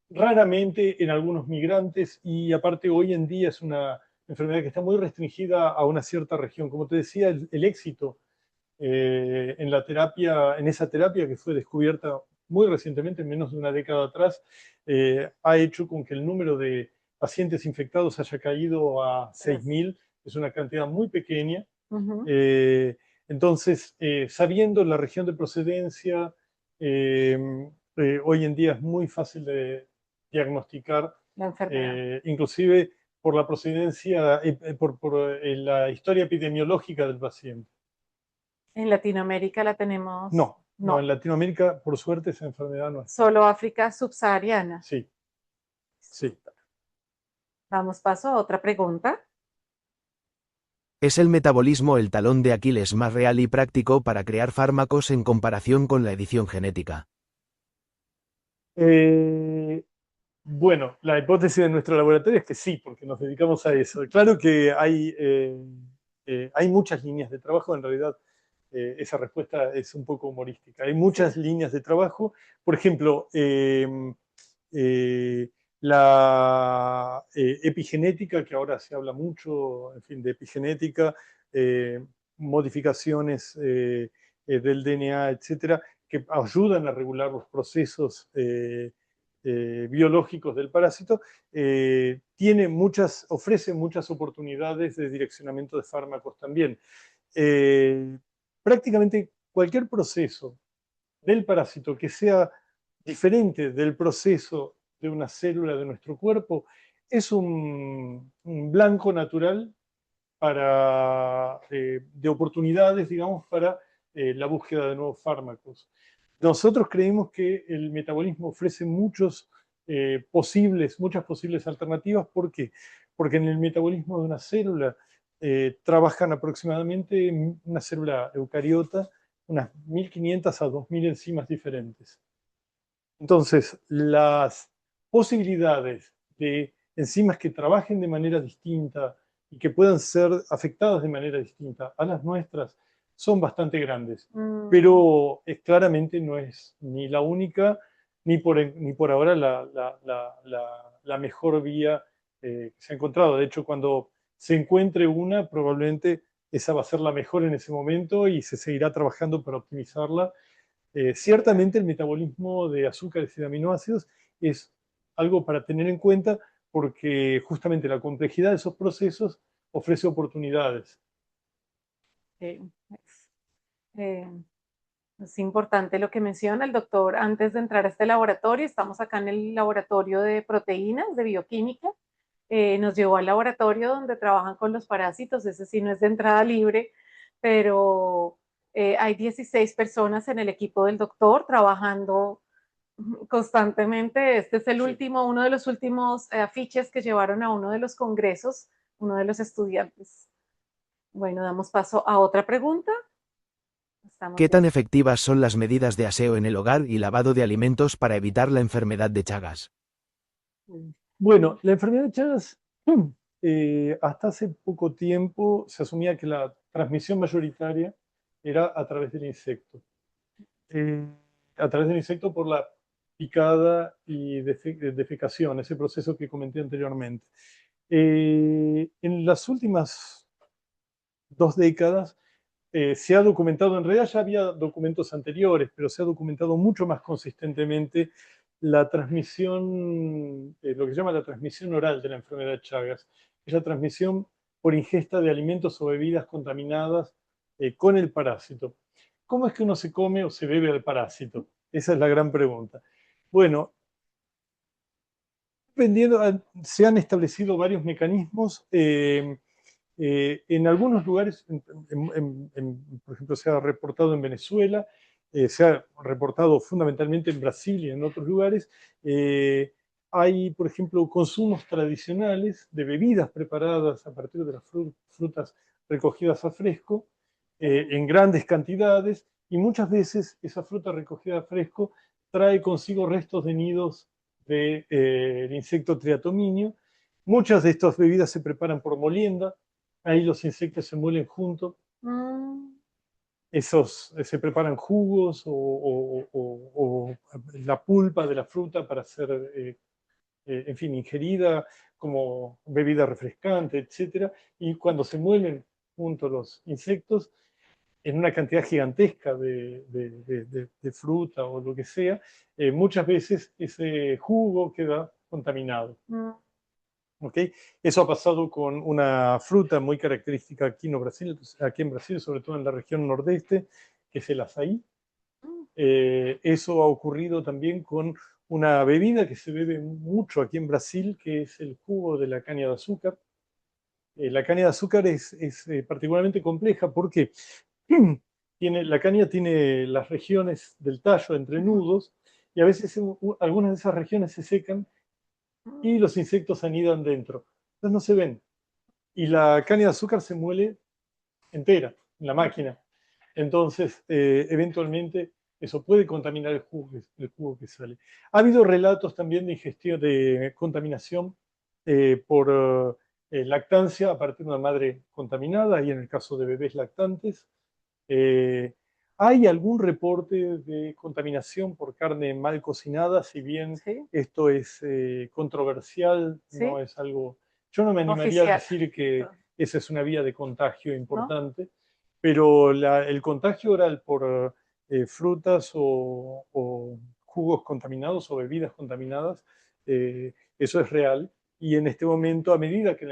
raramente en algunos migrantes, y aparte hoy en día es una enfermedad que está muy restringida a una cierta región. Como te decía, el éxito en la terapia, en esa terapia que fue descubierta muy recientemente, en menos de una década atrás, ha hecho con que el número de pacientes infectados haya caído a 6.000 es una cantidad muy pequeña. Ujú. Entonces, sabiendo la región de procedencia, hoy en día es muy fácil de diagnosticar, La enfermedad. inclusive por la procedencia, por la historia epidemiológica del paciente. En Latinoamérica la tenemos, No, no, en no, Latinoamérica, por suerte, esa enfermedad no está. solo África subsahariana. Sí, sí. Damos paso a otra pregunta. ¿Es el metabolismo el talón de Aquiles más real y práctico para crear fármacos en comparación con la edición genética? Bueno, la hipótesis de nuestro laboratorio es que sí, porque nos dedicamos a eso. Claro que hay muchas líneas de trabajo, en realidad esa respuesta es un poco humorística. Hay muchas Sí. líneas de trabajo. Por ejemplo, la epigenética, que ahora se habla mucho, en fin, de epigenética, modificaciones del DNA, etcétera, que ayudan a regular los procesos biológicos del parásito, ofrece muchas oportunidades de direccionamiento de fármacos también. Prácticamente cualquier proceso del parásito que sea diferente del proceso de una célula de nuestro cuerpo es un blanco natural de oportunidades, digamos, para la búsqueda de nuevos fármacos. Nosotros creemos que el metabolismo ofrece muchas posibles alternativas. ¿Por qué? Porque en el metabolismo de una célula trabajan aproximadamente, en una célula eucariota, unas 1500 a 2000 enzimas diferentes. Entonces, las posibilidades de enzimas que trabajen de manera distinta y que puedan ser afectadas de manera distinta a las nuestras son bastante grandes. Pero claramente no es ni la única, ni por ahora la mejor vía que se ha encontrado. De hecho, cuando se encuentre una, probablemente esa va a ser la mejor en ese momento y se seguirá trabajando para optimizarla. Ciertamente el metabolismo de azúcares y de aminoácidos es algo para tener en cuenta porque justamente la complejidad de esos procesos ofrece oportunidades. Eh, eh, es importante lo que menciona el doctor. Antes de entrar a este laboratorio, estamos acá en el laboratorio de proteínas, de bioquímica. Nos llevó al laboratorio donde trabajan con los parásitos. Ese sí no es de entrada libre, pero hay 16 personas en el equipo del doctor trabajando constantemente. Este es el último, uno de los últimos afiches que llevaron a uno de los congresos, uno de los estudiantes. Bueno, damos paso a otra pregunta. Estamos ¿Qué tan bien. efectivas son las medidas de aseo en el hogar y lavado de alimentos para evitar la enfermedad de Chagas? Bueno, la enfermedad de Chagas, hasta hace poco tiempo se asumía que la transmisión mayoritaria era a través del insecto. Eh, a través del insecto por la picada y defecación, ese proceso que comenté anteriormente. En las últimas 2 décadas se ha documentado, en realidad ya había documentos anteriores, pero se ha documentado mucho más consistentemente la transmisión, lo que se llama la transmisión oral de la enfermedad de Chagas, es la transmisión por ingesta de alimentos o bebidas contaminadas con el parásito. ¿Cómo es que uno se come o se bebe al parásito? Esa es la gran pregunta. Bueno, se han establecido varios mecanismos. En algunos lugares, por ejemplo, se ha reportado en Venezuela, se ha reportado fundamentalmente en Brasil y en otros lugares. Hay, por ejemplo, consumos tradicionales de bebidas preparadas a partir de las frutas recogidas a fresco, en grandes cantidades, y muchas veces esa fruta recogida a fresco trae consigo restos de nidos del insecto triatominio. Muchas de estas bebidas se preparan por molienda, ahí los insectos se muelen juntos, Mm, se preparan jugos o la pulpa de la fruta para ser, en fin, ingerida como bebida refrescante, etc. Y cuando se muelen juntos los insectos, en una cantidad gigantesca de fruta o lo que sea, muchas veces ese jugo queda contaminado. mm. ¿ok? Eso ha pasado con una fruta muy característica aquí en Brasil, sobre todo en la región nordeste, que es el azaí. Eso ha ocurrido también con una bebida que se bebe mucho aquí en Brasil, que es el jugo de la caña de azúcar. La caña de azúcar es particularmente compleja porque la caña tiene las regiones del tallo entre nudos y a veces algunas de esas regiones se secan y los insectos anidan dentro. Entonces no se ven. Y la caña de azúcar se muele entera en la máquina. Entonces, eventualmente, eso puede contaminar el jugo que sale. Ha habido relatos también de ingestión, de contaminación por lactancia a partir de una madre contaminada, y en el caso de bebés lactantes. Eh, ¿Hay algún reporte de contaminación por carne mal cocinada? Si bien Sí, esto es controversial, no sí, es algo... Yo no me animaría a oficial, decir que esa es una vía de contagio ¿no? importante, pero el contagio oral por frutas o jugos contaminados o bebidas contaminadas, eso es real. Y en este momento, a medida que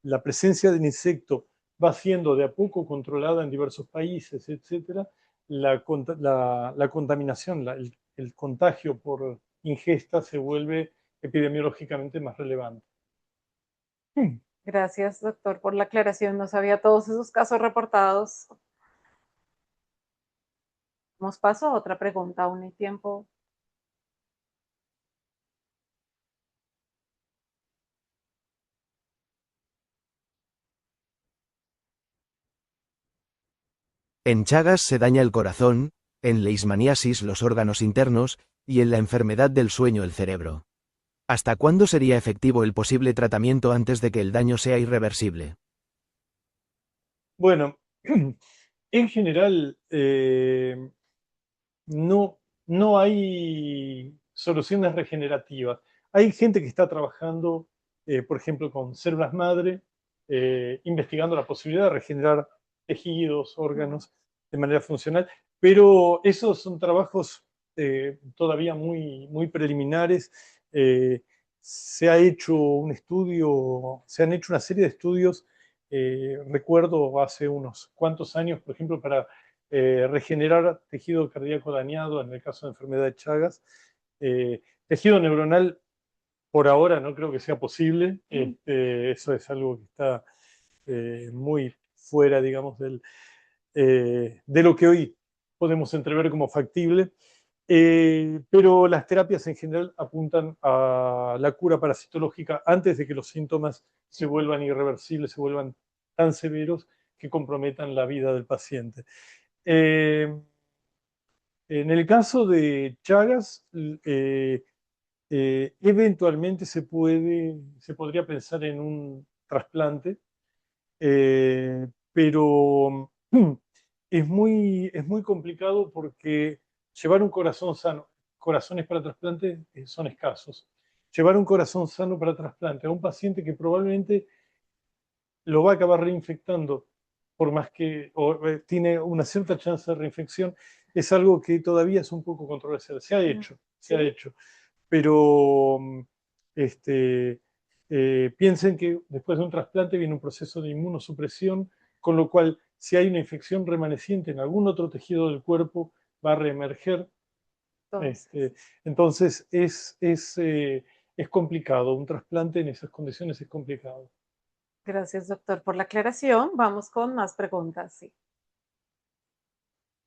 la presencia del insecto va siendo de a poco controlada en diversos países, etcétera, la contaminación, el contagio por ingesta se vuelve epidemiológicamente más relevante. Gracias, doctor, por la aclaración. No sabía todos esos casos reportados. Damos paso a otra pregunta, aún hay tiempo. En Chagas se daña el corazón, en leishmaniasis los órganos internos, y en la enfermedad del sueño el cerebro. ¿Hasta cuándo sería efectivo el posible tratamiento antes de que el daño sea irreversible? Bueno, en general, no, no hay soluciones regenerativas. Hay gente que está trabajando, por ejemplo, con células madre, investigando la posibilidad de regenerar tejidos, órganos de manera funcional, pero esos son trabajos todavía muy, muy preliminares. Eh, Se ha hecho un estudio, se han hecho una serie de estudios, recuerdo hace unos cuantos años, por ejemplo, para regenerar tejido cardíaco dañado en el caso de enfermedad de Chagas. Tejido neuronal, por ahora, no creo que sea posible. Eso es algo que está muy fuera, digamos, de lo que hoy podemos entrever como factible. Pero las terapias en general apuntan a la cura parasitológica antes de que los síntomas se vuelvan irreversibles, se vuelvan tan severos que comprometan la vida del paciente. Eh, en el caso de Chagas, eventualmente se podría pensar en un trasplante, pero es muy complicado porque llevar un corazón sano, corazones para trasplante son escasos. Llevar un corazón sano para trasplante a un paciente que probablemente lo va a acabar reinfectando, por más que tiene una cierta chance de reinfección, es algo que todavía es un poco controversial. Se ha Sí, hecho, pero piensen que después de un trasplante viene un proceso de inmunosupresión, con lo cual si hay una infección remaneciente en algún otro tejido del cuerpo, va a reemerger. entonces, Este, entonces es complicado, un trasplante en esas condiciones es complicado. gracias, doctor, por la aclaración. Vamos con más preguntas. Sí.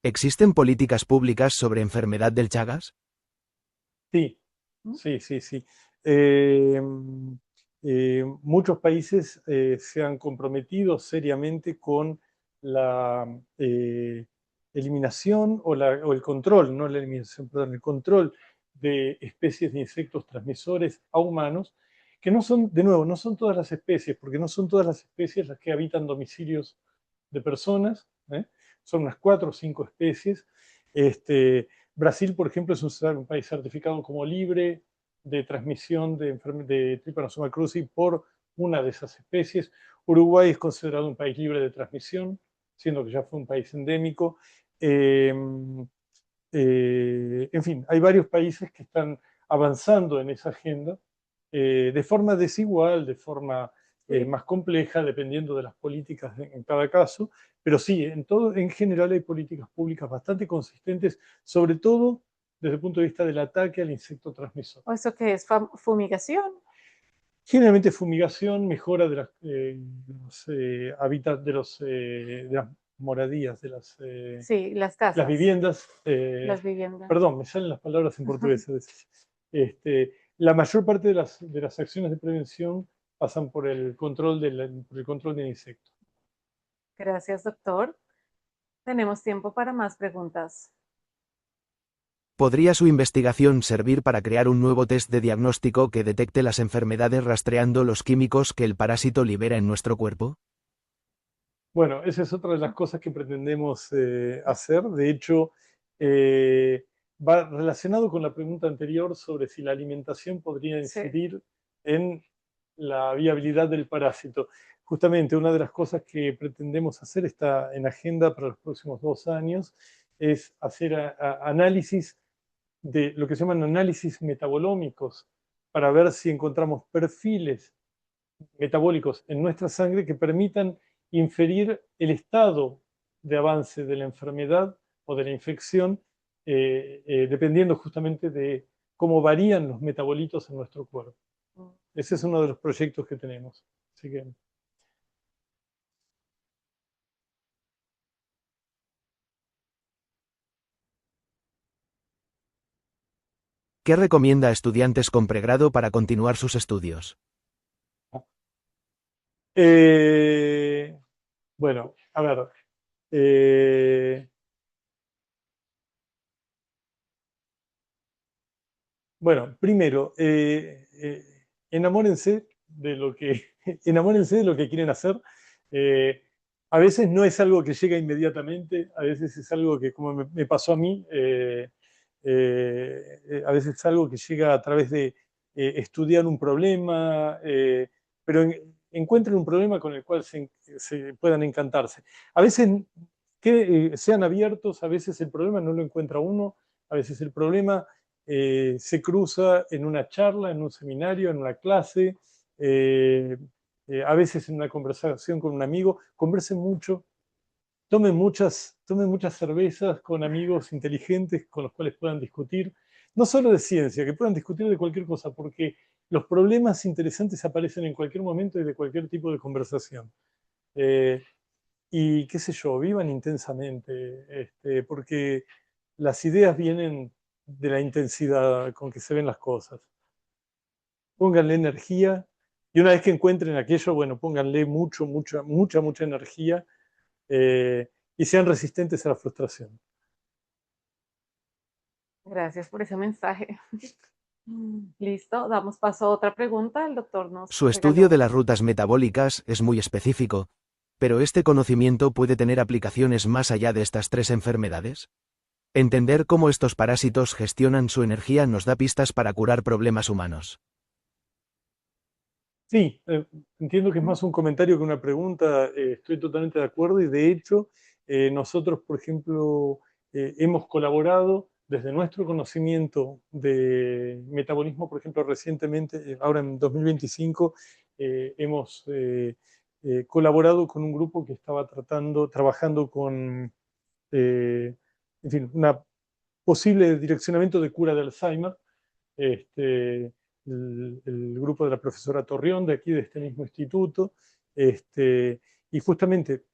¿Existen políticas públicas sobre enfermedad del Chagas? Sí, ¿Mm? sí, sí, sí. Eh, Muchos países se han comprometido seriamente con la eliminación o el control, no la eliminación, perdón, el control de especies de insectos transmisores a humanos, que no son, de nuevo, no son todas las especies, porque no son todas las especies las que habitan domicilios de personas, ¿eh? Son unas 4 o 5 especies. Brasil, por ejemplo, es un país certificado como libre de transmisión de Trypanosoma cruzi por una de esas especies. Uruguay es considerado un país libre de transmisión, siendo que ya fue un país endémico. Eh, en fin, hay varios países que están avanzando en esa agenda. de forma desigual, de forma más compleja, dependiendo de las políticas en cada caso, pero sí, en general hay políticas públicas bastante consistentes, sobre todo desde el punto de vista del ataque al insecto transmisor. ¿O eso qué es? ¿Fumigación? Generalmente fumigación, mejora de los hábitats, de las moradías, Sí, las las casas, viviendas. las viviendas. Perdón, me salen las palabras en portugués a veces. La mayor parte de las acciones de prevención pasan por el control por el control de insectos. Gracias, doctor. Tenemos tiempo para más preguntas. ¿Podría su investigación servir para crear un nuevo test de diagnóstico que detecte las enfermedades rastreando los químicos que el parásito libera en nuestro cuerpo? Bueno, esa es otra de las cosas que pretendemos hacer. De hecho, va relacionado con la pregunta anterior sobre si la alimentación podría Sí. incidir en la viabilidad del parásito. Justamente una de las cosas que pretendemos hacer, está en agenda para los próximos 2 años, es hacer análisis de lo que se llaman análisis metabolómicos para ver si encontramos perfiles metabólicos en nuestra sangre que permitan inferir el estado de avance de la enfermedad o de la infección, dependiendo justamente de cómo varían los metabolitos en nuestro cuerpo. Ese es uno de los proyectos que tenemos. Así que... ¿Qué recomienda a estudiantes con pregrado para continuar sus estudios? Bueno, a ver. Bueno, primero, enamórense de lo que, enamórense de lo que quieren hacer. A veces no es algo que llega inmediatamente, a veces es algo que, como me pasó a mí, a veces es algo que llega a través de estudiar un problema, pero encuentren un problema con el cual se puedan encantarse. A veces que sean abiertos, a veces el problema no lo encuentra uno, a veces el problema se cruza en una charla, en un seminario, en una clase, a veces en una conversación con un amigo. Conversen mucho, tomen muchas cervezas con amigos inteligentes con los cuales puedan discutir, no solo de ciencia, que puedan discutir de cualquier cosa, porque los problemas interesantes aparecen en cualquier momento y de cualquier tipo de conversación. Y qué sé yo, vivan intensamente, porque las ideas vienen de la intensidad con que se ven las cosas. Pónganle energía y una vez que encuentren aquello, bueno, pónganle mucha energía y sean resistentes a la frustración. Gracias por ese mensaje. Listo, damos paso a otra pregunta. El doctor nos Su estudio regaló. de las rutas metabólicas es muy específico, pero este conocimiento puede tener aplicaciones más allá de estas 3 enfermedades. Entender cómo estos parásitos gestionan su energía nos da pistas para curar problemas humanos. Sí, entiendo que es más un comentario que una pregunta, estoy totalmente de acuerdo y de hecho nosotros, por ejemplo, hemos colaborado desde nuestro conocimiento de metabolismo, por ejemplo, recientemente, ahora en 2025, hemos colaborado con un grupo que estaba trabajando con, en fin, una posible direccionamiento de cura de Alzheimer. El grupo de la profesora Torrión, de aquí, de este mismo instituto, y justamente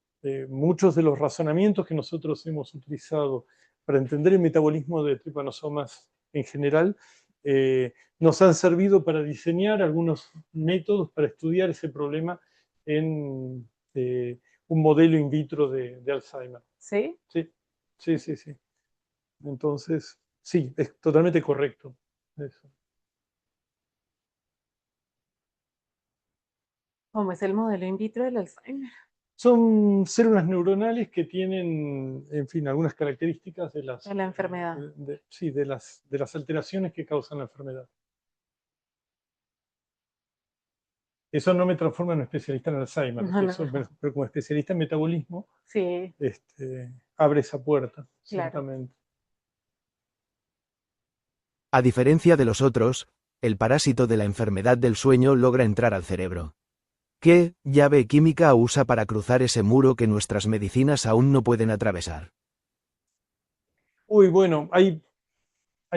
muchos de los razonamientos que nosotros hemos utilizado para entender el metabolismo de tripanosomas en general, nos han servido para diseñar algunos métodos para estudiar ese problema en un modelo in vitro de Alzheimer. ¿Sí? Sí, sí, sí, sí. Entonces, sí, es totalmente correcto eso. ¿Cómo es el modelo in vitro del Alzheimer? Son células neuronales que tienen, en fin, algunas características de De la enfermedad. sí, de las alteraciones que causan la enfermedad. Eso no me transforma en un especialista en Alzheimer, No, no. pero como especialista en metabolismo, Sí, abre esa puerta, claro. ciertamente. A diferencia de los otros, El parásito de la enfermedad del sueño logra entrar al cerebro. ¿Qué llave química usa para cruzar ese muro que nuestras medicinas aún no pueden atravesar? Uy, bueno, hay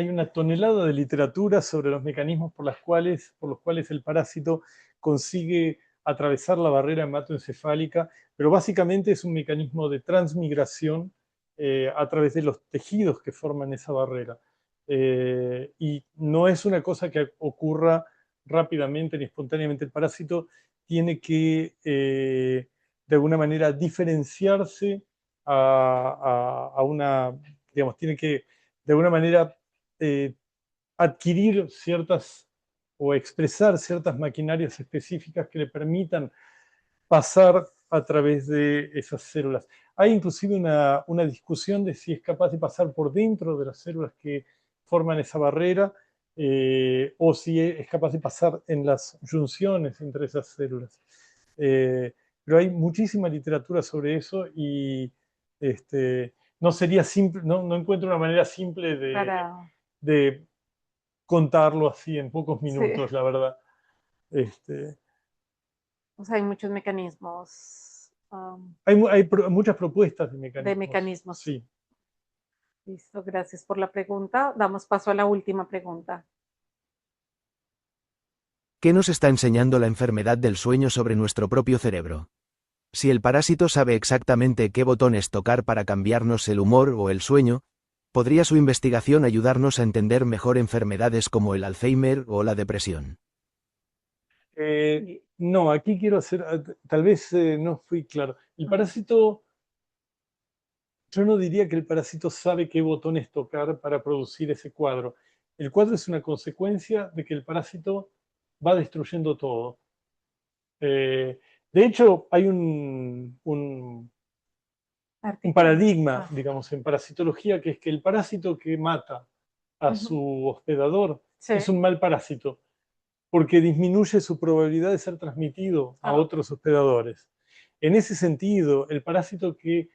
una tonelada de literatura sobre los mecanismos por los cuales el parásito consigue atravesar la barrera hematoencefálica, pero básicamente es un mecanismo de transmigración a través de los tejidos que forman esa barrera. Y no es una cosa que ocurra rápidamente ni espontáneamente. El parásito tiene que, de alguna manera, diferenciarse a una, digamos, tiene que, de alguna manera, eh, adquirir ciertas o expresar ciertas maquinarias específicas que le permitan pasar a través de esas células. Hay inclusive una discusión de si es capaz de pasar por dentro de las células que forman esa barrera o si es capaz de pasar en las junciones entre esas células. Pero hay muchísima literatura sobre eso y no sería simple, no encuentro una manera simple Para, de contarlo así en pocos sí, minutos, la verdad. Este, o sea, hay muchos mecanismos, muchas propuestas de de mecanismos, mecanismos. sí. Listo, gracias por la pregunta. Damos paso a la última pregunta. ¿Qué nos está enseñando la enfermedad del sueño sobre nuestro propio cerebro? Si el parásito sabe exactamente qué botones tocar para cambiarnos el humor o el sueño, ¿podría su investigación ayudarnos a entender mejor enfermedades como el Alzheimer o la depresión? No, aquí quiero hacer, tal vez no fui claro. El parásito, yo no diría que el parásito sabe qué botones tocar para producir ese cuadro. El cuadro es una consecuencia de que el parásito va destruyendo todo. De hecho, hay un Artículo. paradigma, digamos, en parasitología, que es que el parásito que mata a Ujú. su hospedador Sí. es un mal parásito, porque disminuye su probabilidad de ser transmitido a Ah, otros hospedadores. En ese sentido, el parásito que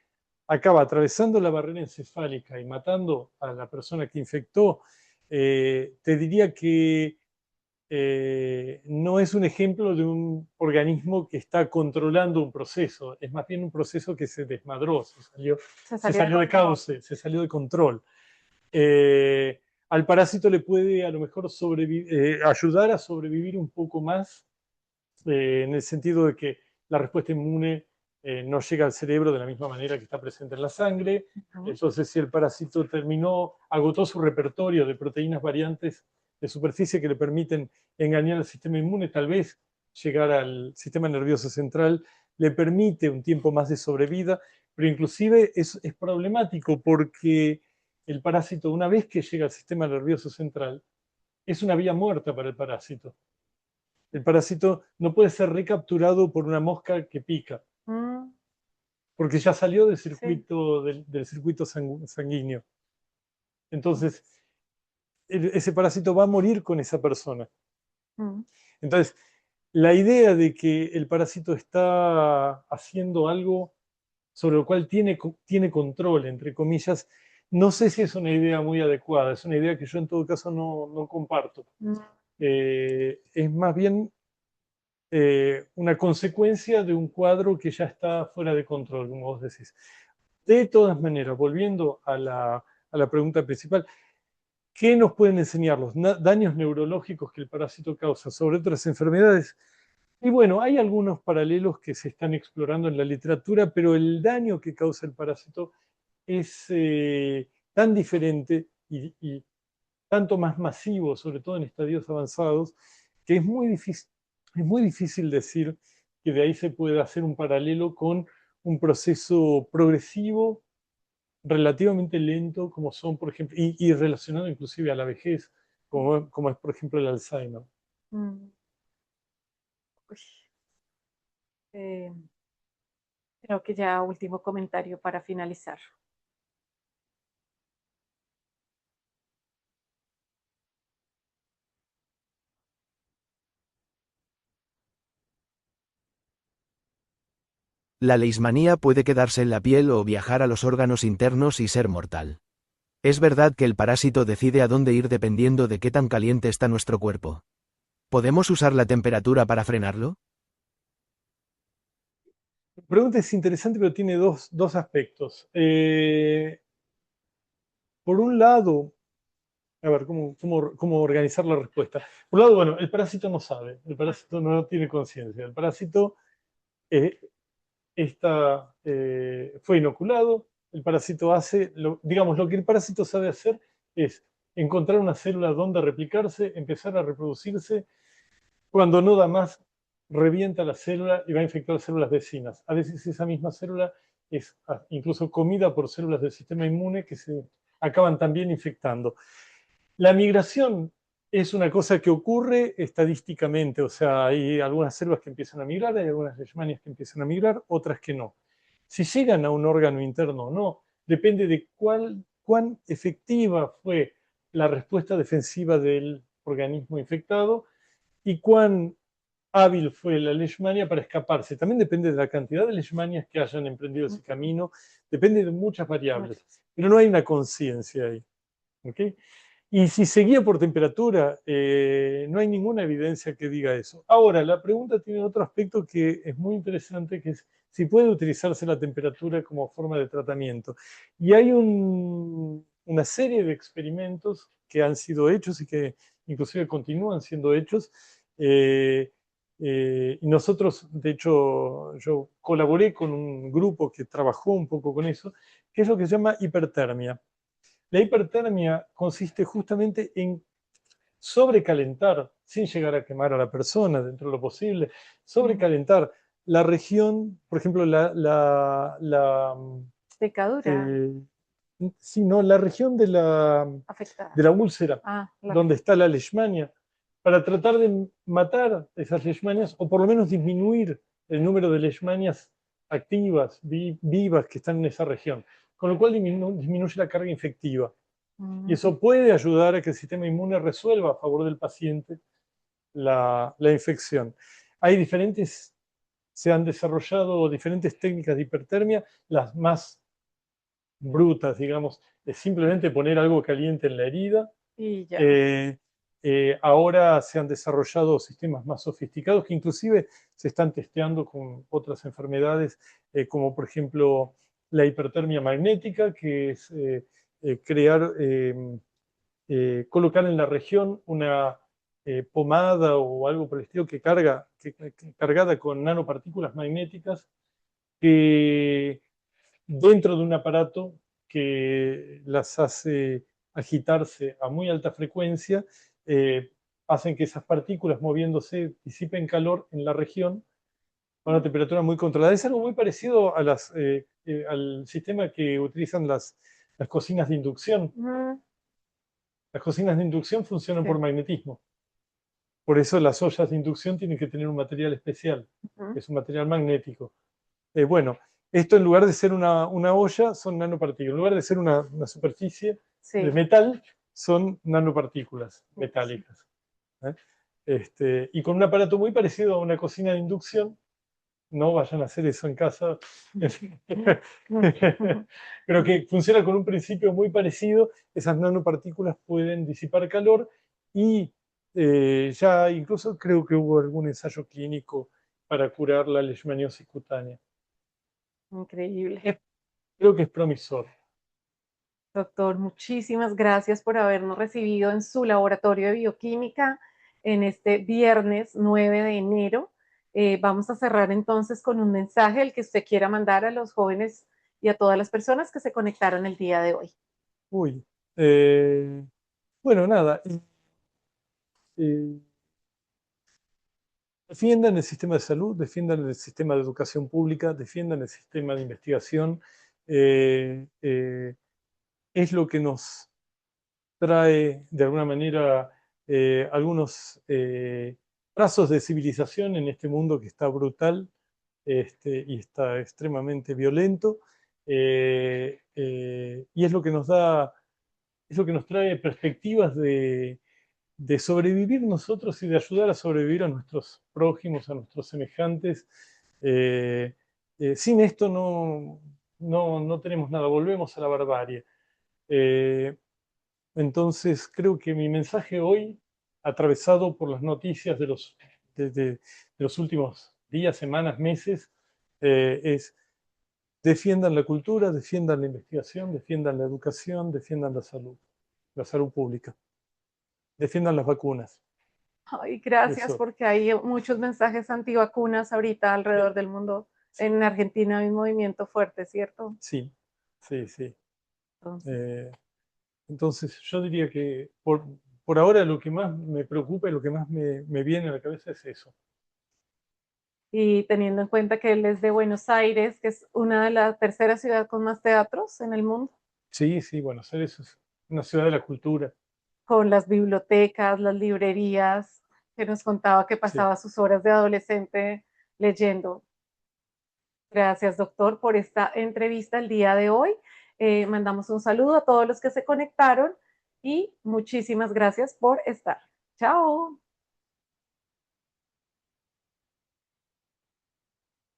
acaba atravesando la barrera encefálica y matando a la persona que infectó, te diría que no es un ejemplo de un organismo que está controlando un proceso, es más bien un proceso que se desmadró, se salió de salió de control. cauce, se salió de control. Al parásito le puede a lo mejor ayudar a sobrevivir un poco más, en el sentido de que la respuesta inmune no llega al cerebro de la misma manera que está presente en la sangre. Ujú. Entonces, si el parásito agotó su repertorio de proteínas variantes de superficie que le permiten engañar al sistema inmune, tal vez llegar al sistema nervioso central le permite un tiempo más de sobrevida, pero inclusive es problemático porque el parásito, una vez que llega al sistema nervioso central, es una vía muerta para el parásito. El parásito no puede ser recapturado por una mosca que pica, Mm, porque ya salió sí. del circuito sanguíneo. Entonces, ese parásito va a morir con esa persona. Mm, Entonces, la idea de que el parásito está haciendo algo sobre lo cual tiene control, entre comillas, no sé si es una idea muy adecuada, es una idea que yo en todo caso no comparto. mm, Es más bien una consecuencia de un cuadro que ya está fuera de control, como vos decís. De todas maneras, volviendo a la pregunta principal, ¿qué nos pueden enseñar los daños neurológicos que el parásito causa sobre otras enfermedades? Y bueno, hay algunos paralelos que se están explorando en la literatura, pero el daño que causa el parásito es tan diferente y tanto más masivo, sobre todo en estadios avanzados, que es muy difícil decir que de ahí se puede hacer un paralelo con un proceso progresivo, relativamente lento, como son, por ejemplo, y relacionado inclusive a la vejez, como es, por ejemplo, el Alzheimer. mm. Uy, eh, creo que ya último comentario para finalizar. La leishmanía puede quedarse en la piel o viajar a los órganos internos y ser mortal. Es verdad que el parásito decide a dónde ir dependiendo de qué tan caliente está nuestro cuerpo. ¿Podemos usar la temperatura para frenarlo? La pregunta es interesante, pero tiene dos aspectos. Por un lado, a ver, ¿cómo organizar la respuesta? Por un lado, bueno, el parásito no sabe, el parásito no tiene conciencia. El parásito eh, fue inoculado, el parásito hace, digamos, lo que el parásito sabe hacer es encontrar una célula donde replicarse, empezar a reproducirse, cuando no da más, revienta la célula y va a infectar células vecinas. A veces esa misma célula es incluso comida por células del sistema inmune que se acaban también infectando. La migración es una cosa que ocurre estadísticamente, o sea, hay algunas células que empiezan a migrar, hay algunas leishmanias que empiezan a migrar, otras que no. Si llegan a un órgano interno o no, depende de cuán efectiva fue la respuesta defensiva del organismo infectado y cuán hábil fue la leishmania para escaparse. También depende de la cantidad de leishmanias que hayan emprendido ese camino, depende de muchas variables, pero no hay una conciencia ahí. ¿Okay? Y si se guía por temperatura, no hay ninguna evidencia que diga eso. Ahora, la pregunta tiene otro aspecto que es muy interesante, que es si puede utilizarse la temperatura como forma de tratamiento. Y hay una serie de experimentos que han sido hechos y que inclusive continúan siendo hechos. Y nosotros, de hecho, yo colaboré con un grupo que trabajó un poco con eso, que es lo que se llama hipertermia. La hipertermia consiste justamente en sobrecalentar, sin llegar a quemar a la persona dentro de lo posible, sobrecalentar la región, por ejemplo, Picadura eh, sino la región de afectada. la úlcera, Ah, donde está la leishmania, para tratar de matar esas leishmanias o por lo menos disminuir el número de leishmanias activas, vivas que están en esa región, con lo cual disminuye la carga infectiva. Y eso puede ayudar a que el sistema inmune resuelva a favor del paciente la infección. Hay se han desarrollado diferentes técnicas de hipertermia, las más brutas, digamos, es simplemente poner algo caliente en la herida. Y ya. Ahora se han desarrollado sistemas más sofisticados que inclusive se están testeando con otras enfermedades, como por ejemplo la hipertermia magnética, que es colocar en la región una pomada o algo por el estilo cargada con nanopartículas magnéticas que dentro de un aparato que las hace agitarse a muy alta frecuencia, hacen que esas partículas moviéndose disipen calor en la región a una temperatura muy controlada. Es algo muy parecido a al sistema que utilizan las cocinas de inducción. Las cocinas de inducción funcionan por magnetismo. Por eso las ollas de inducción tienen que tener un material especial, que es un material magnético. Bueno, esto en lugar de ser una olla, son nanopartículas. En lugar de ser una superficie de metal, son nanopartículas metálicas. Y con un aparato muy parecido a una cocina de inducción, no vayan a hacer eso en casa, pero que funciona con un principio muy parecido. Esas nanopartículas pueden disipar calor y ya incluso creo que hubo algún ensayo clínico para curar la leishmaniosis cutánea. Increíble. Creo que es promisorio. Doctor, muchísimas gracias por habernos recibido en su laboratorio de bioquímica en este viernes 9 de enero. Vamos a cerrar entonces con un mensaje el que usted quiera mandar a los jóvenes y a todas las personas que se conectaron el día de hoy. Bueno, nada. Defiendan el sistema de salud, defiendan el sistema de educación pública, defiendan el sistema de investigación. Es lo que nos trae de alguna manera algunos trazos de civilización en este mundo que está brutal y está extremadamente violento. Y es lo que es lo que nos trae perspectivas de sobrevivir nosotros y de ayudar a sobrevivir a nuestros prójimos, a nuestros semejantes. Sin esto no tenemos nada, volvemos a la barbarie. Entonces, creo que mi mensaje hoy, atravesado por las noticias de los últimos días, semanas, meses, es defiendan la cultura, defiendan la investigación, defiendan la educación, defiendan la salud pública, defiendan las vacunas. Ay, gracias, Eso, porque hay muchos mensajes antivacunas ahorita alrededor del mundo. En Argentina hay un movimiento fuerte, ¿cierto? sí, sí, sí. Entonces, Eh, entonces, yo diría que por ahora lo que más me preocupa y lo que más me viene a la cabeza es eso. y teniendo en cuenta que él es de Buenos Aires, que es una de las tercera ciudad con más teatros en el mundo, Sí, sí, Buenos Aires es una ciudad de la cultura. con las bibliotecas, las librerías, que nos contaba que Sí. pasaba sus horas de adolescente leyendo. Gracias, doctor, por esta entrevista el día de hoy. Mandamos un saludo a todos los que se conectaron y muchísimas gracias por estar. Chao.